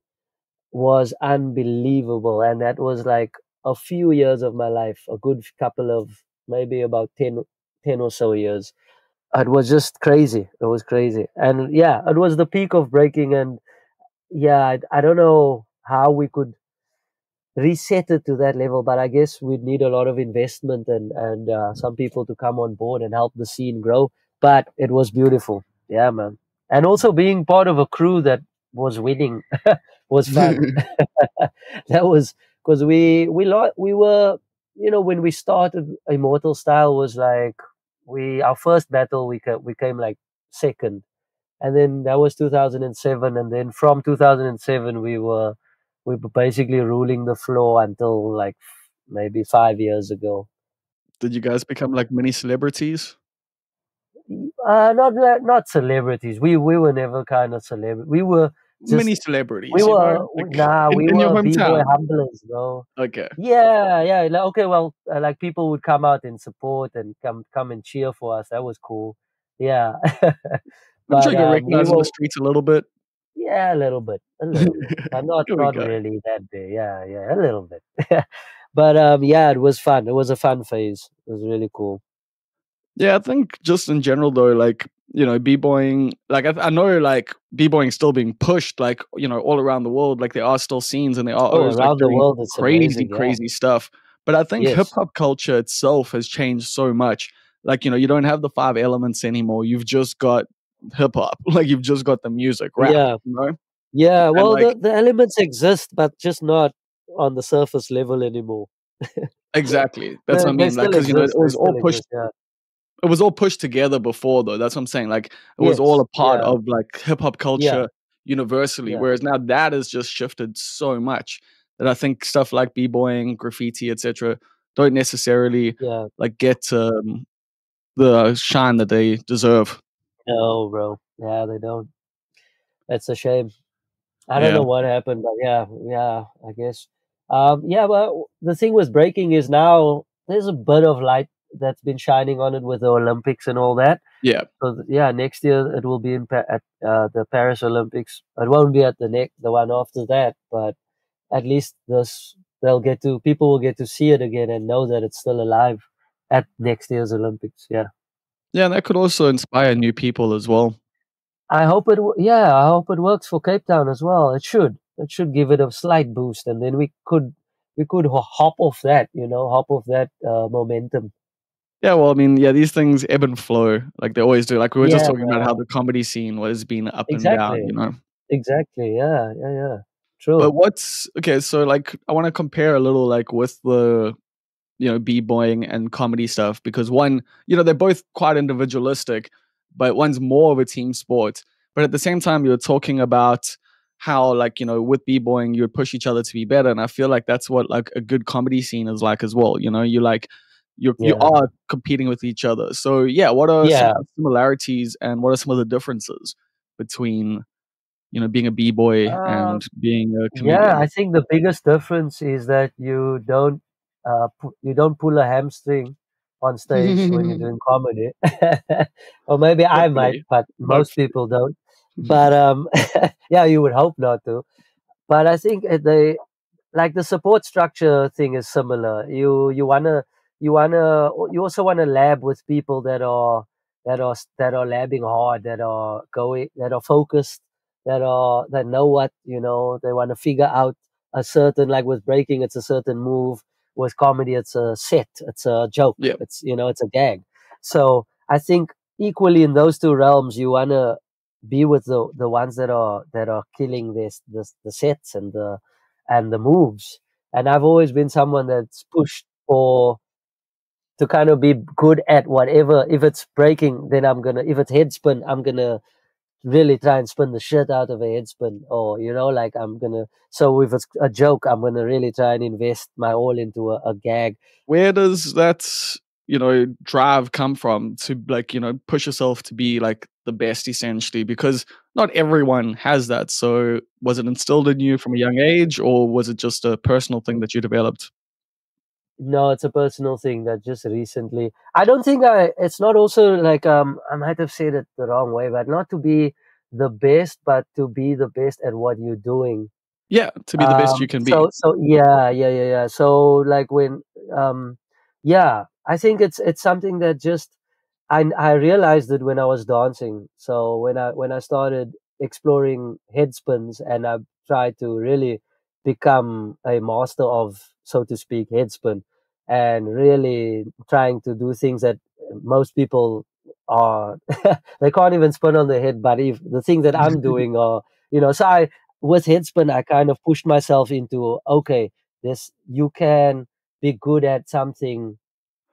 was unbelievable. And that was like a few years of my life, a good couple of maybe about 10 or so years. It was just crazy. It was crazy. And yeah, it was the peak of breaking. And yeah, I don't know how we could reset it to that level, but I guess we'd need a lot of investment and some people to come on board and help the scene grow. But it was beautiful. Yeah, man. And also being part of a crew that was winning was fun. That was because we were, when we started Immortal Style was like we our first battle we came like second, and then that was 2007, and then from 2007 we were basically ruling the floor until like maybe 5 years ago. Did you guys become like mini celebrities? Not celebrities. We were never kind of celebrity. Mini Just celebrities, like we in your were b-boy hometown. humblers, bro. Okay. Yeah. Like, okay, well, like people would come out and support and come and cheer for us. That was cool. Yeah. I'm sure But you got we recognized in the were, streets a little bit. yeah, a little bit, but not Here we not go. really that big. Yeah, a little bit. But yeah, it was fun. It was a fun phase. It was really cool. Yeah, I think just in general though, like, b-boying, like I know like b-boying still being pushed, like, all around the world, like there are still scenes and there are Oh, always like around the doing world, it's crazy, amazing. Yeah. crazy stuff. But I think hip Yes. hop culture itself has changed so much. Like, you don't have the five elements anymore. You've just got hip hop. Like you've just got the music, rap, Yeah. you know? Yeah. And Well, like the elements exist, but just not on the surface level anymore. exactly. That's what I They mean. Like, still because exist. They still exist. Yeah. it was all pushed together before though. That's what I'm saying. Like it was all Yes. a part Yeah. of like hip hop Yeah. culture universally. Yeah. Whereas now that has just shifted so much that I think stuff like b-boying, graffiti, etc., don't necessarily Yeah. like get the shine that they deserve. No, bro. Yeah, they don't. That's a shame. I don't Yeah. know what happened, but yeah, I guess. Yeah, but the thing with breaking is now there's a bit of light that's been shining on it with the Olympics and all that. Yeah. So yeah, next year it will be at the Paris Olympics. It won't be at the one after that, but at least this people will get to see it again and know that it's still alive at next year's Olympics. Yeah. Yeah, and that could also inspire new people as well. I hope it works for Cape Town as well. It should. It should give it a slight boost, and then we could hop off that, hop off that momentum. Yeah, well, I mean, yeah, these things ebb and flow like they always do. Like we were just Yeah, talking about how bro. the comedy scene was being up and down, Exactly. you know. Exactly. Yeah. But True. what's okay, so like I want to compare a little like with the b-boying and comedy stuff because one, they're both quite individualistic, but one's more of a team sport. But at the same time, you're talking about how, like, with b-boying, you would push each other to be better. And I feel like that's what, like, a good comedy scene is like as well. You like, you Yeah. are competing with each other. So yeah, what are some Yeah. of the similarities and what are some of the differences between, being a b-boy Uh, and being a yeah, comedian? I think the biggest difference is that you don't pull a hamstring on stage when you're doing comedy. Or maybe I might, Hopefully. but Not most people don't. But yeah, you would hope not to. But I think they like the support structure thing is similar. You also wanna lab with people that are labbing hard, that are focused, that know what they want to figure out a certain, like with breaking, it's a certain move. With comedy, it's a set, it's a joke, Yeah. it's a gag. So I think equally in those two realms, you wanna be with the ones that are killing the sets and the moves. And I've always been someone that's pushed for to kind of be good at whatever. If it's breaking, then if it's head spin, I'm gonna really try and spin the shit out of a head spin. Or, like so if it's a joke, I'm gonna really try and invest my all into a gag. Where does that, drive come from to, like, push yourself to be like the best essentially? Because not everyone has that. So was it instilled in you from a young age, or was it just a personal thing that you developed? No, it's a personal thing that just recently. I don't think it's not also like I might have said it the wrong way, but not to be the best, but to be the best at what you're doing. Yeah, to be the best you can be. So yeah, yeah, yeah, yeah. So like um, yeah, I think it's something that just I realized it when I was dancing. So when I started exploring head spins and I tried to really become a master of, so to speak, head spin, and really trying to do things that most people are they can't even spin on their head, but if the things that I'm doing are, so I with headspin, I kind of pushed myself into, okay, this you can be good at something,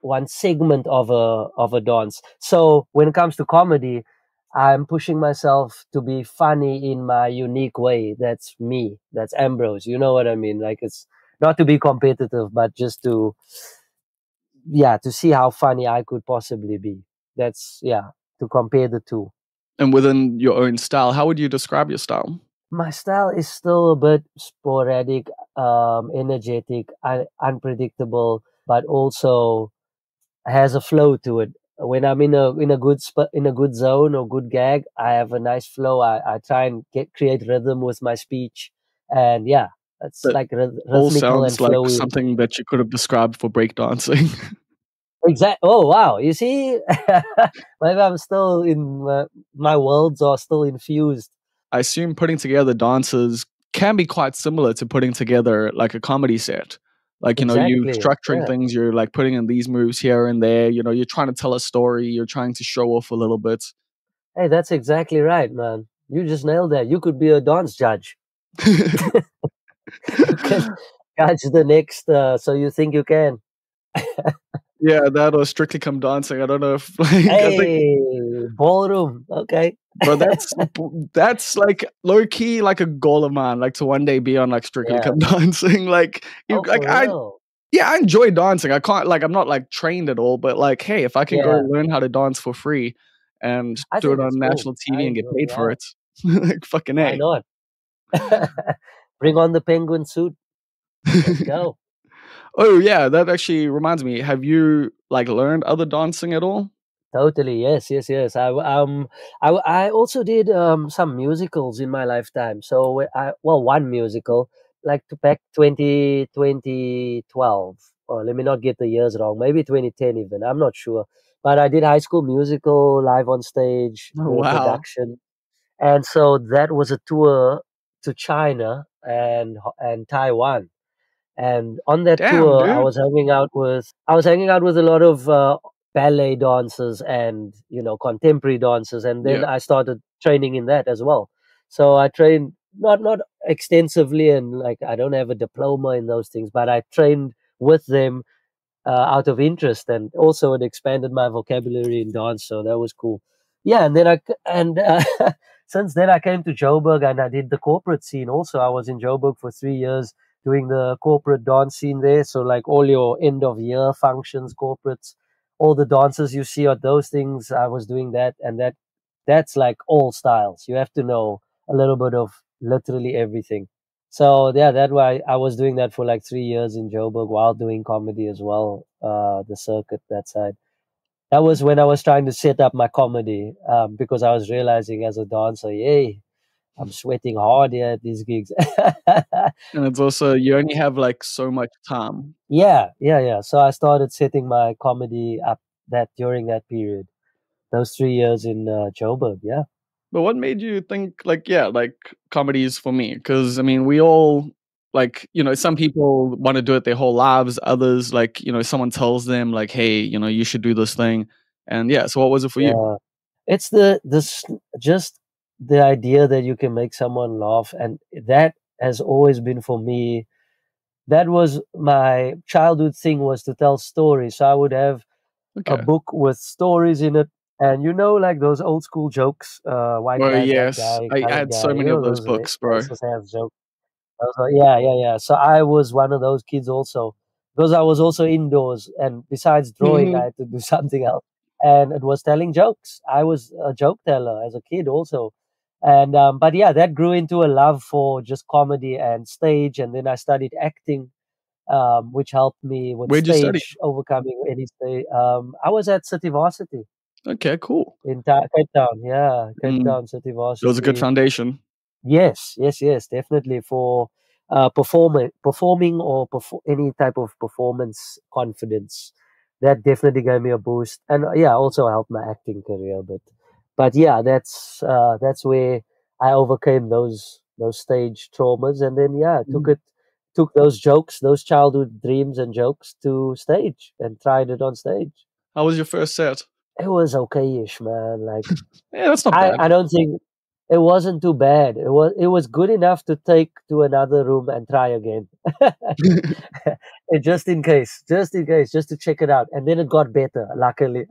one segment of a dance. So when it comes to comedy, I'm pushing myself to be funny in my unique way. That's me. That's Ambrose. You know what I mean? Like, it's not to be competitive, but just to, yeah, to see how funny I could possibly be. That's, yeah, to compare the two. And within your own style, how would you describe your style? My style is still a bit sporadic, energetic, unpredictable, but also has a flow to it. When I'm in a good zone or good gag, I have a nice flow. I try and create rhythm with my speech, and yeah, it's That like all rhythmical and sounds like flowy. something that you could have described for breakdancing. Exact. Oh wow! You see, maybe I'm still in my worlds are still infused. I assume putting together dances can be quite similar to putting together like a comedy set. Like, you Exactly. structuring Yeah. things, you're like putting in these moves here and there, you're trying to tell a story, you're trying to show off a little bit. Hey, that's exactly right, man. You just nailed that. You could be a dance judge. You can judge the next. So you think you can? Yeah, that or Strictly Come Dancing. I don't know if like I think Hey, ballroom. Okay. bro, that's like low key like a goal of mine, like to one day be on like Strictly Yeah. Come Dancing. Like you Oh, like for real? I enjoy dancing. I can't like I'm not like trained at all, but like hey, if I can go Yeah. learn how to dance for free and I do think it it's on cool. national TV I and get enjoy. paid for Yeah. it, like fucking Why A. not? Bring on the penguin suit. Let's go. Oh yeah, that actually reminds me. Have you like learned other dancing at all? Totally. Yes. Yes. Yes. I also did some musicals in my lifetime. So one musical like to back 2012, or let me not get the years wrong. Maybe 2010 even. I'm not sure. But I did High School Musical live on stage, Oh the wow. production. And so that was a tour to China and Taiwan. And on that Damn, tour, dude. I was hanging out with a lot of ballet dancers and contemporary dancers, and then Yeah. I started training in that as well. So I trained not extensively, and like I don't have a diploma in those things, but I trained with them out of interest, and also it expanded my vocabulary in dance. So that was cool. Yeah, and then since then I came to Joburg and I did the corporate scene also. I was in Joburg for 3 years doing the corporate dance scene there. So like all your end of year functions, corporates, all the dances you see at those things, I was doing that. And that's like all styles. You have to know a little bit of literally everything. So yeah, that's why I was doing that for like 3 years in Joburg while doing comedy as well. The circuit that side. That was when I was trying to set up my comedy, because I was realizing as a dancer, yay, I'm sweating hard here at these gigs. And it's also, you only have like so much time. Yeah. So I started setting my comedy up that during that period, those 3 years in Joburg. Yeah. But what made you think like, yeah, like comedy is for me? Because I mean, we all like, some people want to do it their whole lives. Others like, someone tells them like, hey, you should do this thing. And yeah, so what was it for you? Yeah. It's just the idea that you can make someone laugh, and that has always been for me. That was my childhood thing, was to tell stories. So I would have a Okay. book with stories in it, and like those old school jokes, white Oh guy, black yes, guy, I colored had so guy, many of those those books, bro. racist ass jokes. I was like, yeah. So I was one of those kids also, because I was also indoors, and besides drawing, I had to do something else, and it was telling jokes. I was a joke teller as a kid also, and but yeah, that grew into a love for just comedy and stage, and then I studied acting, which helped me with Where'd you study? stage, overcoming any stage. I was at City Varsity Okay, cool. in Cape Town. Yeah, Cape Mm, Town City it was a good Varsity. foundation. Yes, definitely for performing or any type of performance confidence. That definitely gave me a boost, and yeah, also helped my acting career. But yeah, that's where I overcame those stage traumas, and then yeah, Mhm. took those jokes, those childhood dreams and jokes to stage, and tried it on stage. How was your first set? It was okay-ish, man. Like Yeah, that's not I bad. I don't think it wasn't too bad. It was good enough to take to another room and try again. Just in case, just to check it out. And then it got better, luckily,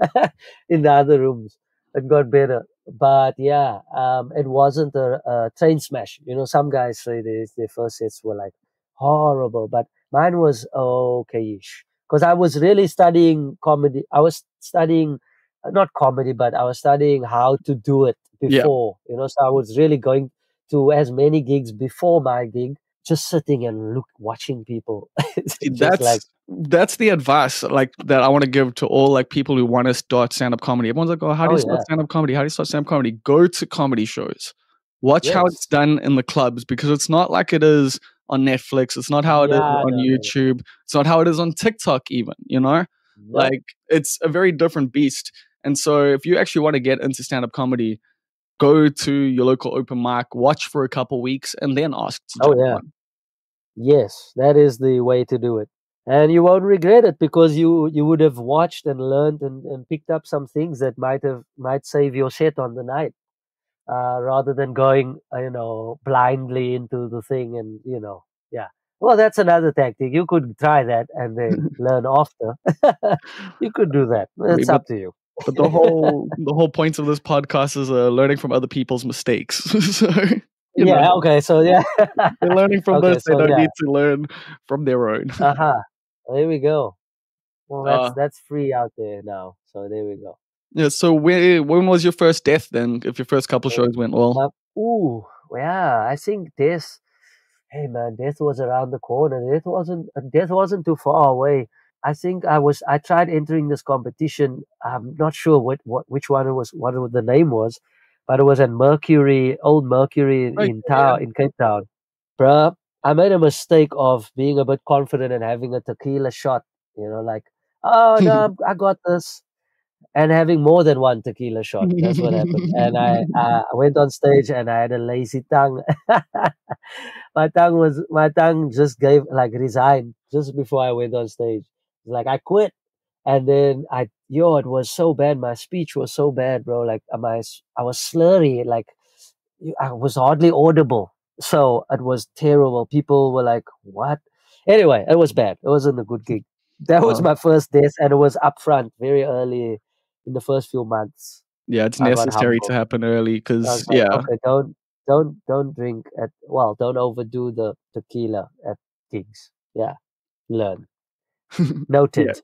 in the other rooms. It got better. But yeah, it wasn't a train smash. Some guys say their first sets were like horrible, but mine was okay-ish. Because I was really studying comedy. I was studying, not comedy, but I was studying how to do it Yeah. before. So I was really going to as many gigs before my gig, just sitting and watching people. See, Just like, that's the advice like that I want to give to all like people who want to start stand-up comedy. Everyone's like, "Oh, how do oh you start yeah, stand-up comedy? How do you start stand-up comedy?" Go to comedy shows. Watch how it's yes, done in the clubs because it's not like it is on Netflix. It's not how it is yeah, on no, YouTube. It's not how it is on TikTok even, nope. Like it's a very different beast. And so if you actually want to get into stand-up comedy, go to your local open mic, watch for a couple weeks, and then ask to Oh jump yeah, on. yes, that is the way to do it, and you won't regret it, because you would have watched and learned and picked up some things that might save your set on the night, rather than going, blindly into the thing, and yeah. Well, that's another tactic. You could try that and then learn after. You could do that. I mean, It's up to you. but the whole point of this podcast is learning from other people's mistakes. So you know, Yeah. Okay. So yeah. they're learning from this. Okay. They So don't yeah. need to learn from their own. Aha. There we go. Well, that's Uh, that's free out there now. So there we go. yeah. So when was your first death then? If your first couple So shows went well, my ooh, yeah. I think this. Hey man, death was around the corner. Death wasn't too far away. I think I tried entering this competition. I'm not sure which one it was, what the name was, but it was at Mercury, old Mercury oh in yeah, town in Cape Town. Bruh, I made a mistake of being a bit confident and having a tequila shot, like, oh yeah. no, I got this, and having more than one tequila shot. That's what happened. And I went on stage and I had a lazy tongue. My tongue just gave, like, resigned just before I went on stage. Like, I quit. And then it was so bad. My speech was so bad, bro. Like, I was slurry. Like, I was hardly audible. So it was terrible. People were like, what? Anyway, it was bad. It wasn't a good gig. That was Wow. my first death, and it was up front very early in the first few months. Yeah, it's I got necessary to humbled. happen early I was because, like, yeah. okay, don't drink at well, don't overdo the tequila at gigs. Yeah, learn. Yeah. Noted.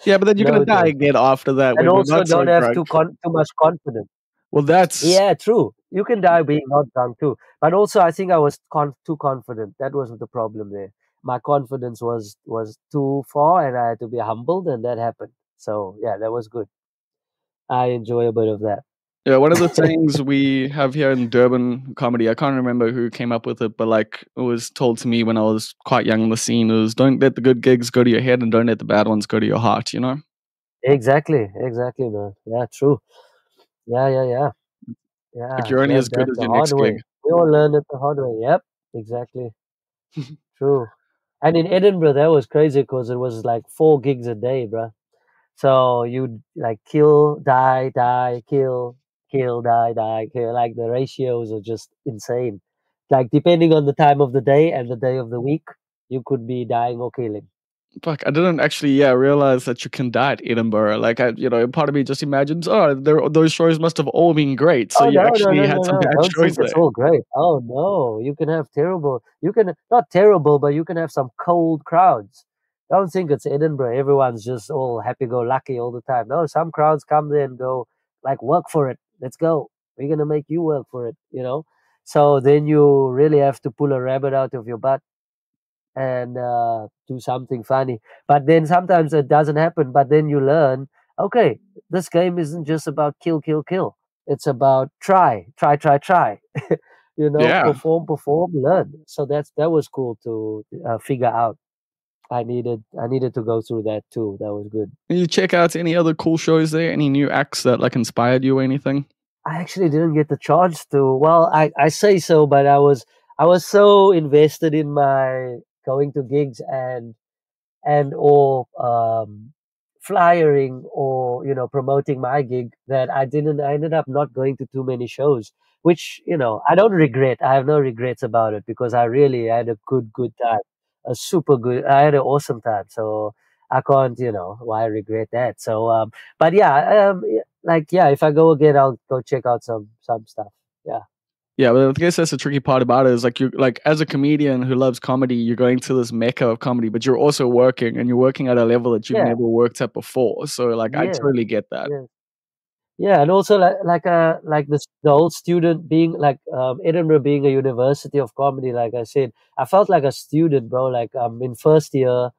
Yeah, but then you're gonna die Noted. again after that And when you're also not so don't have drunk. too much confidence. Well, that's Yeah, true. You can die being not drunk too. But also, I think I was too confident. That was the problem there. My confidence was too far, and I had to be humbled, and that happened. So yeah, that was good. I enjoy a bit of that. yeah, one of the sayings we have here in Durban comedy, I can't remember who came up with it, but like it was told to me when I was quite young in the scene, is don't let the good gigs go to your head and don't let the bad ones go to your heart, you know? Exactly, exactly, man. Yeah, true. Yeah, yeah, yeah, Like yeah. you're only as Learned good that as the your hard next gig. way. We all learned it the hard way. Yep, exactly. True. And in Edinburgh, that was crazy because it was like 4 gigs a day, bruh. So you'd like kill, die, die, kill, die, die, kill. Like the ratios are just insane. Like depending on the time of the day and the day of the week, you could be dying or killing. Fuck, I didn't actually, yeah, realize that you can die at Edinburgh. Like, part of me just imagines, oh, those shows must have all been great. So Oh you no, no, actually no, had no, some no! bad Don't shows think it's there. all great. Oh no, you can have terrible. You can not terrible, but you can have some cold crowds. Don't think it's Edinburgh. Everyone's just all happy-go-lucky all the time. No, some crowds come there and go like, "Work for it. Let's go. We're gonna make you work for it." You know. So then you really have to pull a rabbit out of your butt and do something funny. But then sometimes it doesn't happen. But then you learn, okay, this game isn't just about kill, kill, kill. It's about try, try, try, try. You know, Yeah. perform, perform, learn. So that was cool to figure out. I needed to go through that too. That was good. And you check out any other cool shows there? Any new acts that like inspired you or anything? I actually didn't get the chance to. Well, I say so, but I was so invested in my going to gigs and or flyering or promoting my gig that I ended up not going to too many shows, which I don't regret. I have no regrets about it because I really had a good time, a super good. I had an awesome time, so I can't why regret that. So but yeah, like yeah, if I go again, I'll go check out some stuff. Yeah. Yeah, but I guess that's the tricky part about it is like you like as a comedian who loves comedy, you're going to this mecca of comedy, but you're also working and you're working at a level that you've Yeah. never worked at before. So like I Yeah. totally get that. Yeah. Yeah, and also like this the whole student being like Edinburgh being a university of comedy, like I said, I felt like a student, bro. Like I'm in first year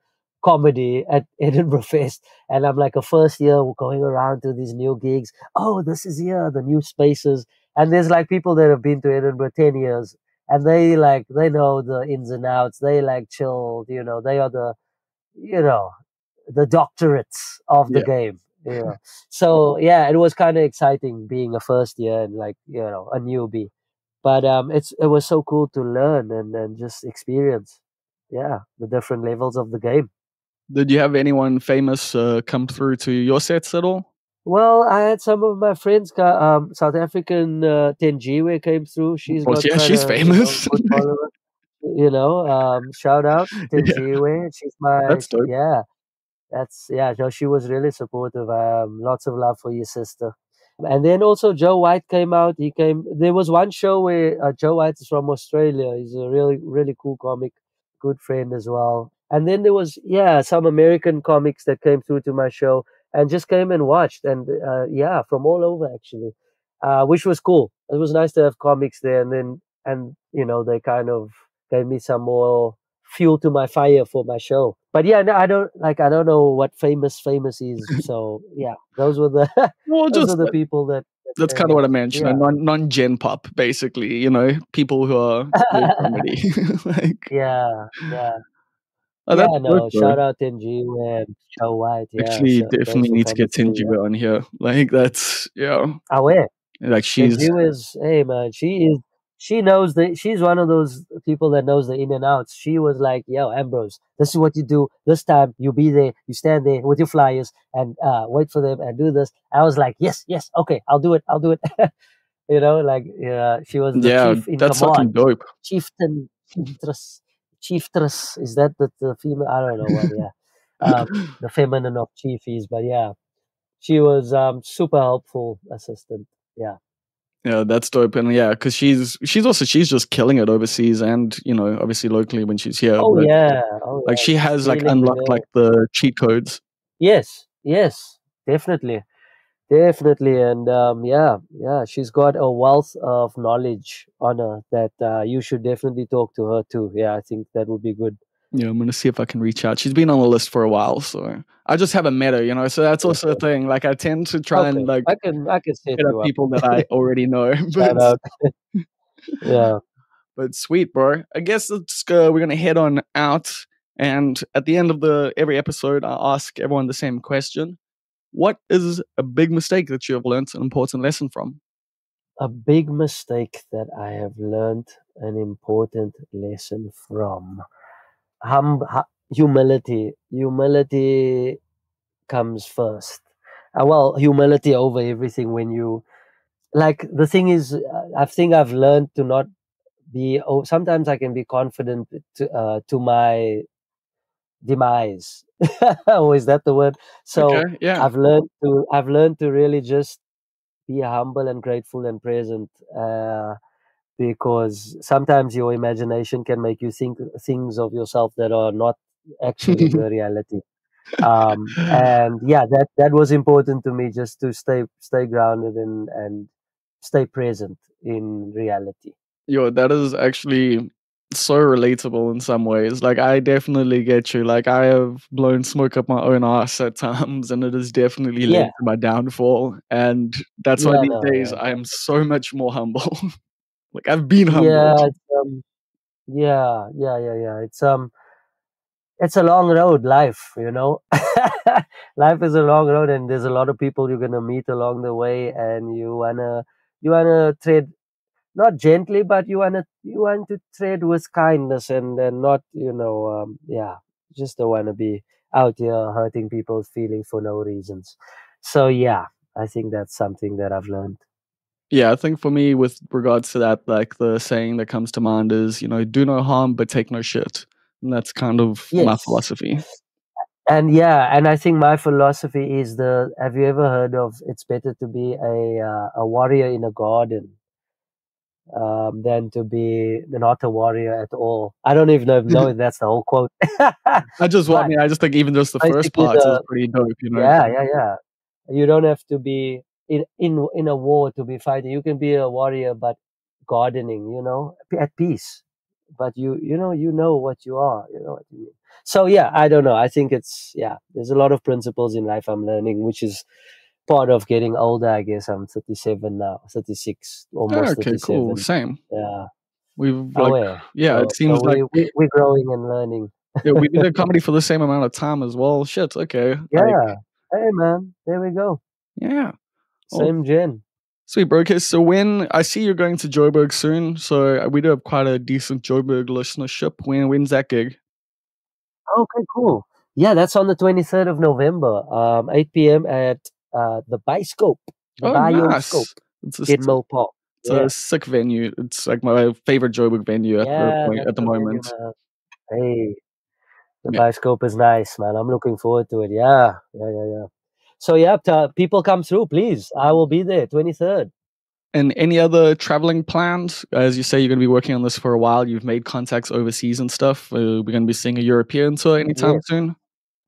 comedy at Edinburgh Fest, and I'm like a first year going around to these new gigs. Oh, this is here, the new spaces, and there's like people that have been to Edinburgh 10 years, and they know the ins and outs. They like chilled, they are the doctorates of the Yeah. game. So yeah, it was kind of exciting being a first year and like a newbie. But it was so cool to learn and just experience, yeah, the different levels of the game. Did you have anyone famous come through to your sets at all? Well, I had some of my friends, South African Tenjiwe came through. Of She's course, got yeah, quite she's a famous. good follower. Shout out Yeah, Tenjiwe. She's my that's dope. yeah. Yeah, no, she was really supportive. Lots of love for your sister. And then also Joe White came out. There was one show where Joe White is from Australia. He's a really, really cool comic, good friend as well. And then there was, yeah, some American comics that came through to my show and just came and watched. And yeah, from all over actually, which was cool. It was nice to have comics there. And they kind of gave me some more fuel to my fire for my show. But yeah, no, I don't know what famous is. So yeah, those were the Well, those are just the people that that's came kind of what I out. mentioned. A Yeah. non-gen pop, basically. People who are doing comedy. Like, Yeah, yeah. that's Yeah, dope, no, bro. shout out NG and Joe White. Yeah, Actually, so thanks definitely for need to coming get through. Yeah. Tinjiga on here. Like, that's yeah. Aware. Like, she's Tenjiu is, hey man, she's one of those people that knows the in and outs. She was like, yo, Ambrose, this is what you do. This time you be there, you stand there with your flyers and wait for them and do this. I was like, yes, yes, okay, I'll do it. Like yeah, she was the yeah, chief in that's fucking command. dope. Chieftain, chieftress. Is that the female? I don't know what, yeah. The feminine of chief is, but yeah. She was super helpful assistant. Yeah. Yeah, that's dope. And yeah, because she's just killing it overseas and, obviously locally when she's here. Oh But yeah. Oh like yeah. she She's has like killing the unlocked like game. the cheat codes. Yes. Yes. Definitely. Definitely. And yeah, yeah. She's got a wealth of knowledge on her that you should definitely talk to her too. Yeah, I think that would be good. Yeah, I'm gonna see if I can reach out. She's been on the list for a while, so I just haven't met her. So that's also a Okay. thing. Like I tend to try Okay. and like I can set hit up you up. people that I already know. Shout out. Yeah. But sweet, bro. I guess let's go. We're gonna head on out, and at the end of the every episode, I ask everyone the same question: what is a big mistake that you have learned an important lesson from? A big mistake that I have learned an important lesson from. Humility. Humility comes first. Well, humility over everything. When you like, the thing is, I think I've learned to not be. Oh, sometimes I can be confident to my demise. Oh, is that the word? Okay, So yeah. I've learned to really just be humble and grateful and present. Because sometimes your imagination can make you think things of yourself that are not actually the reality. And yeah, that was important to me, just to stay grounded and stay present in reality. Yo, that is actually so relatable in some ways. Like, I definitely get you. Like, I have blown smoke up my own ass at times, and it has definitely led Yeah, to my downfall. And that's why yeah, these no, days yeah, I am so much more humble. Like, I've been yeah, humbled. yeah, yeah, yeah, yeah. It's a long road, life. Life is a long road, and there's a lot of people you're gonna meet along the way, and you wanna tread not gently, but you want to tread with kindness, and not, yeah, just don't want to be out here hurting people's feelings for no reasons. So yeah, I think that's something that I've learned. Yeah, I think for me, with regards to that, like the saying that comes to mind is, do no harm, but take no shit. And that's kind of my Yes. philosophy. And yeah, and I think my philosophy is, have you ever heard of, it's better to be a warrior in a garden than to be not a warrior at all. I don't even know if that's the whole quote. I But mean, I just think even just the first basically, part is pretty dope. yeah, yeah, yeah. You don't have to be in a war to be fighting. You can be a warrior, but gardening, at peace. But you know what you are. You know what you mean. So yeah, I don't know. I think it's, yeah. There's a lot of principles in life I'm learning, which is part of getting older. I guess I'm 37 now, 36, Ah, almost okay, cool. 37. Same. Yeah, We've like, aware. yeah, it So seems like we're growing and learning. yeah, we did comedy for the same amount of time as well. Shit, okay. Like, Yeah. Hey man, there we go. yeah. Oh, Same gen. sweet, bro. Okay, so when I see you're going to Joburg soon, so we do have quite a decent Joburg listenership. When's that gig? Okay, cool. Yeah, that's on the 23rd of November, 8 p.m. at the Biscope, the Oh, Bioscope nice. It's a in sick, Mopop. it's a Yeah, sick venue. It's like my favorite Joburg venue at the yeah, point that's at the the venue, moment. man. Hey, the Yeah. Biscope is nice, man. I'm looking forward to it. Yeah, yeah, yeah, yeah. So yeah, people come through, please. I will be there, 23rd. And any other traveling plans? As you say, you're going to be working on this for a while. You've made contacts overseas and stuff. We're going to be seeing a European tour anytime Yes, soon.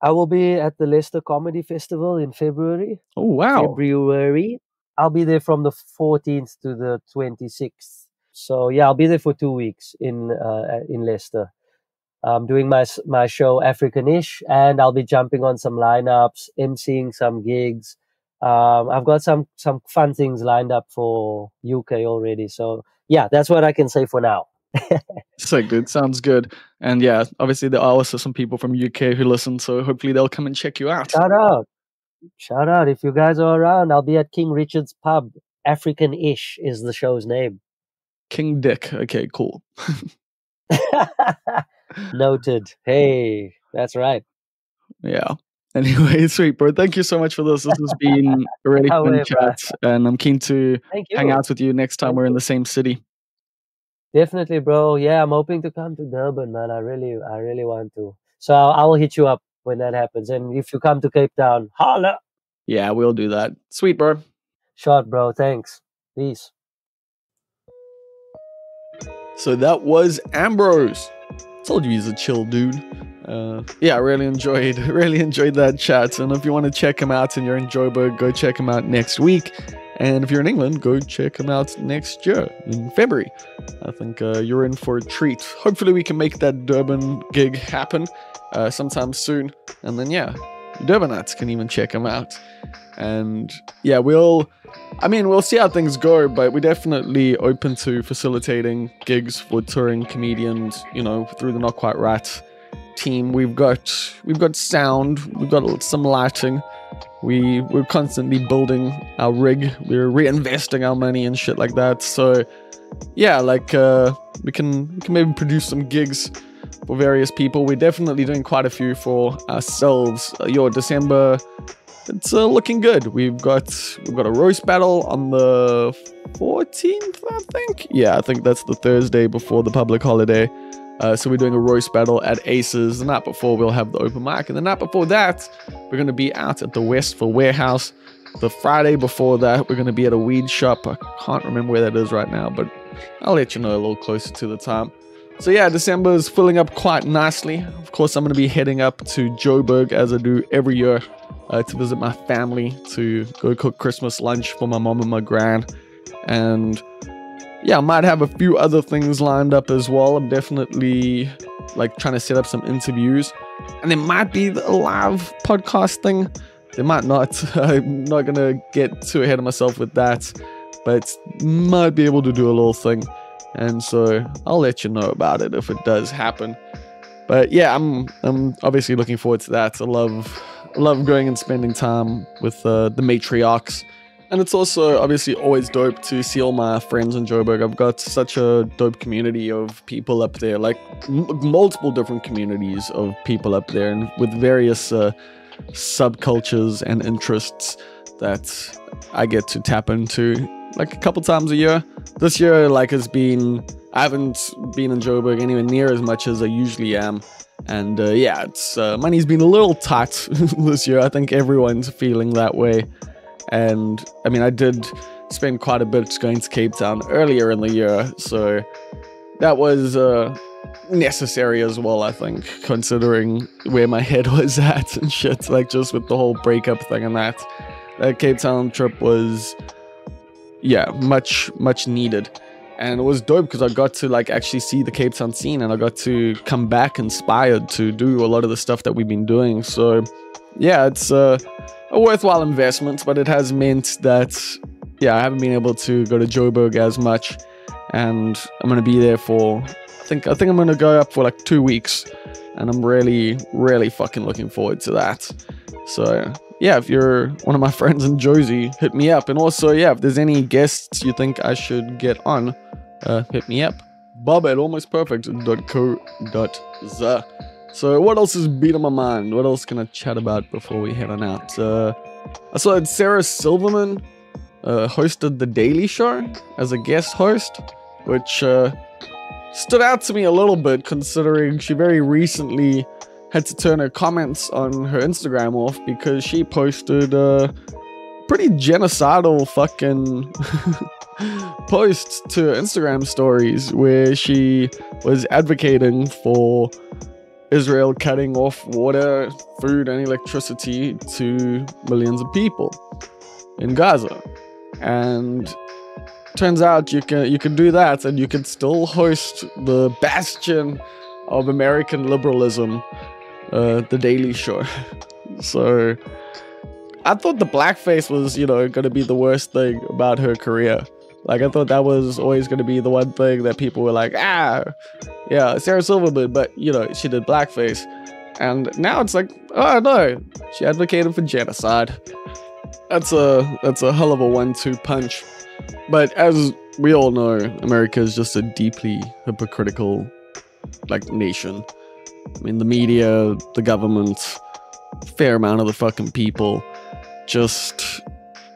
I will be at the Leicester Comedy Festival in February. Oh, wow. February. I'll be there from the 14th to the 26th. So yeah, I'll be there for 2 weeks in Leicester. I'm doing my show Africanish, and I'll be jumping on some lineups, emceeing some gigs. I've got some fun things lined up for UK already. So yeah, that's what I can say for now. So good. Sounds good. And yeah, obviously there are also some people from UK who listen, so hopefully they'll come and check you out. Shout out, shout out! If you guys are around, I'll be at King Richard's Pub. Africanish is the show's name. King Dick. Okay, cool. Noted. Hey, that's right. Yeah. Anyway, sweet, bro. Thank you so much for this. This has been a really fun However, chat, and I'm keen to thank hang you. out with you next time Thank we're in you. the same city. Definitely, bro. Yeah, I'm hoping to come to Durban, man. I really want to. So I'll hit you up when that happens. And if you come to Cape Town, holla. Yeah, we'll do that. Sweet, bro. Short, bro. Thanks. Peace. So that was Ambrose. Told you he's a chill dude. Yeah, I really enjoyed that chat. And if you want to check him out and you're in Joburg, go check him out next week. And if you're in England, go check him out next year in February. I think you're in for a treat. Hopefully we can make that Durban gig happen sometime soon. And then yeah, Durbanites can even check him out. And yeah, we'll see how things go, but we're definitely open to facilitating gigs for touring comedians, you know, through the Not Quite Right team. We've got sound, we've got some lighting. We're constantly building our rig. We're reinvesting our money and shit like that. So yeah, like we can maybe produce some gigs for various people. We're definitely doing quite a few for ourselves. December, it's looking good. We've got a roast battle on the 14th, I think. Yeah, I think that's the Thursday before the public holiday. So we're doing a roast battle at Aces. The night before we'll have the open mic, and the night before that we're going to be out at the Westford Warehouse. The Friday before that we're going to be at a weed shop. I can't remember where that is right now, but I'll let you know a little closer to the time. So yeah, December is filling up quite nicely. Of course, I'm going to be heading up to Joburg as I do every year to visit my family, to go cook Christmas lunch for my mom and my gran. And yeah, I might have a few other things lined up as well. I'm definitely like trying to set up some interviews. And there might be a live podcast thing. There might not. I'm not going to get too ahead of myself with that. But might be able to do a little thing. And so I'll let you know about it if it does happen. But yeah, I'm obviously looking forward to that. I love going and spending time with the matriarchs. And it's also obviously always dope to see all my friends in Joburg. I've got such a dope community of people up there, like multiple different communities of people up there, and with various subcultures and interests that I get to tap into like a couple times a year. This year, like, I haven't been in Joburg anywhere near as much as I usually am. And yeah, it's money's been a little tight this year. I think everyone's feeling that way. And I mean, I did spend quite a bit going to Cape Town earlier in the year, so that was necessary as well, I think, considering where my head was at and shit, like just with the whole breakup thing and that. That Cape Town trip was, yeah, much needed. And it was dope because I got to like actually see the Cape Town scene, and I got to come back inspired to do a lot of the stuff that we've been doing. So yeah, it's a worthwhile investment, but it has meant that, yeah, I haven't been able to go to Joburg as much, and I'm going to be there for, I think I'm going to go up for like 2 weeks, and I'm really fucking looking forward to that. So yeah, if you're one of my friends in Josie, hit me up. And also, yeah, if there's any guests you think I should get on, hit me up. bob@almostperfect.co.za. So what else has been on my mind? What else can I chat about before we head on out? I saw that Sarah Silverman hosted The Daily Show as a guest host, which stood out to me a little bit, considering she very recently had to turn her comments on her Instagram off because she posted pretty genocidal fucking posts to Instagram stories where she was advocating for Israel cutting off water, food, and electricity to millions of people in Gaza. And turns out you can do that, and you can still host the bastion of American liberalism, The Daily Show. So I thought the blackface was, going to be the worst thing about her career. Like, I thought that was always going to be the one thing that people were like, yeah, Sarah Silverman, but, she did blackface. And now it's like, oh, no, she advocated for genocide. That's a hell of a 1-2 punch. But as we all know, America is just a deeply hypocritical, nation. I mean, the media, the government, fair amount of the fucking people just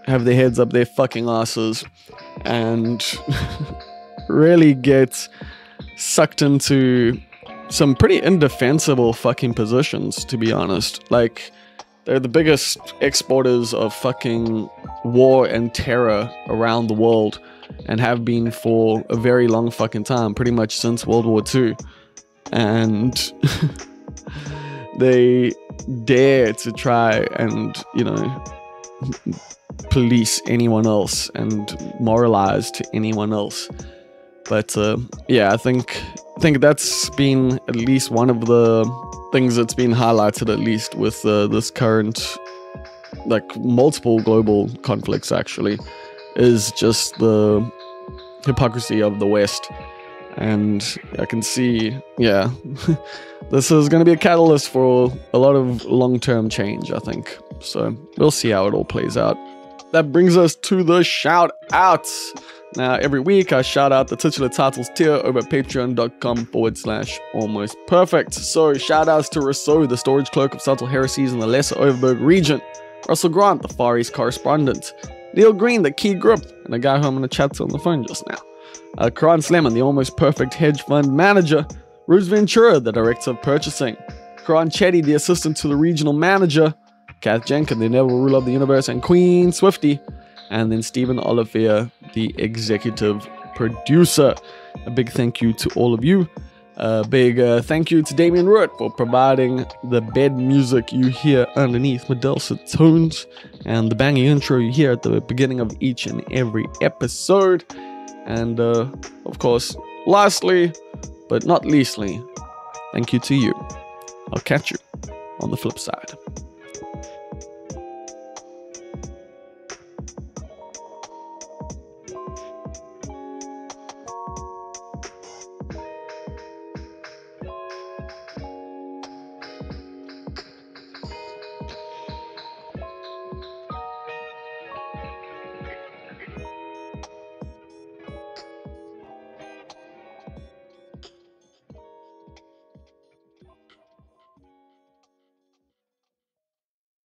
have their heads up their fucking asses and really get sucked into some pretty indefensible fucking positions, to be honest. Like, They're the biggest exporters of fucking war and terror around the world, and have been for a very long fucking time, pretty much since World War II. And they dare to try and, you know, police anyone else and moralize to anyone else. But yeah, I think that's been at least one of the things that's been highlighted, at least with this current, like, multiple global conflicts actually, is just the hypocrisy of the West. And I can see, yeah, this is going to be a catalyst for a lot of long-term change, I think. So we'll see how it all plays out. That brings us to the shout-outs. Now, every week I shout out the titular titles tier over at patreon.com/almostperfect. So, shout outs to Rousseau, the storage clerk of subtle heresies in the Lesser Overberg region; Russell Grant, the Far East correspondent; Neil Green, the key grip, and the guy who I'm going to chat to on the phone just now; Karan Sleman, the almost perfect hedge fund manager; Ruz Ventura, the director of purchasing; Karan Chetty, the assistant to the regional manager; Kath Jenkin, the inevitable ruler of the universe; and Queen Swifty; and then Stephen Olivier, the executive producer. A big thank you to all of you. A big thank you to Damien Ruitt for providing the bed music you hear underneath my dulcet tones, and the banging intro you hear at the beginning of each and every episode. And of course, lastly, but not leastly, thank you to you. I'll catch you on the flip side.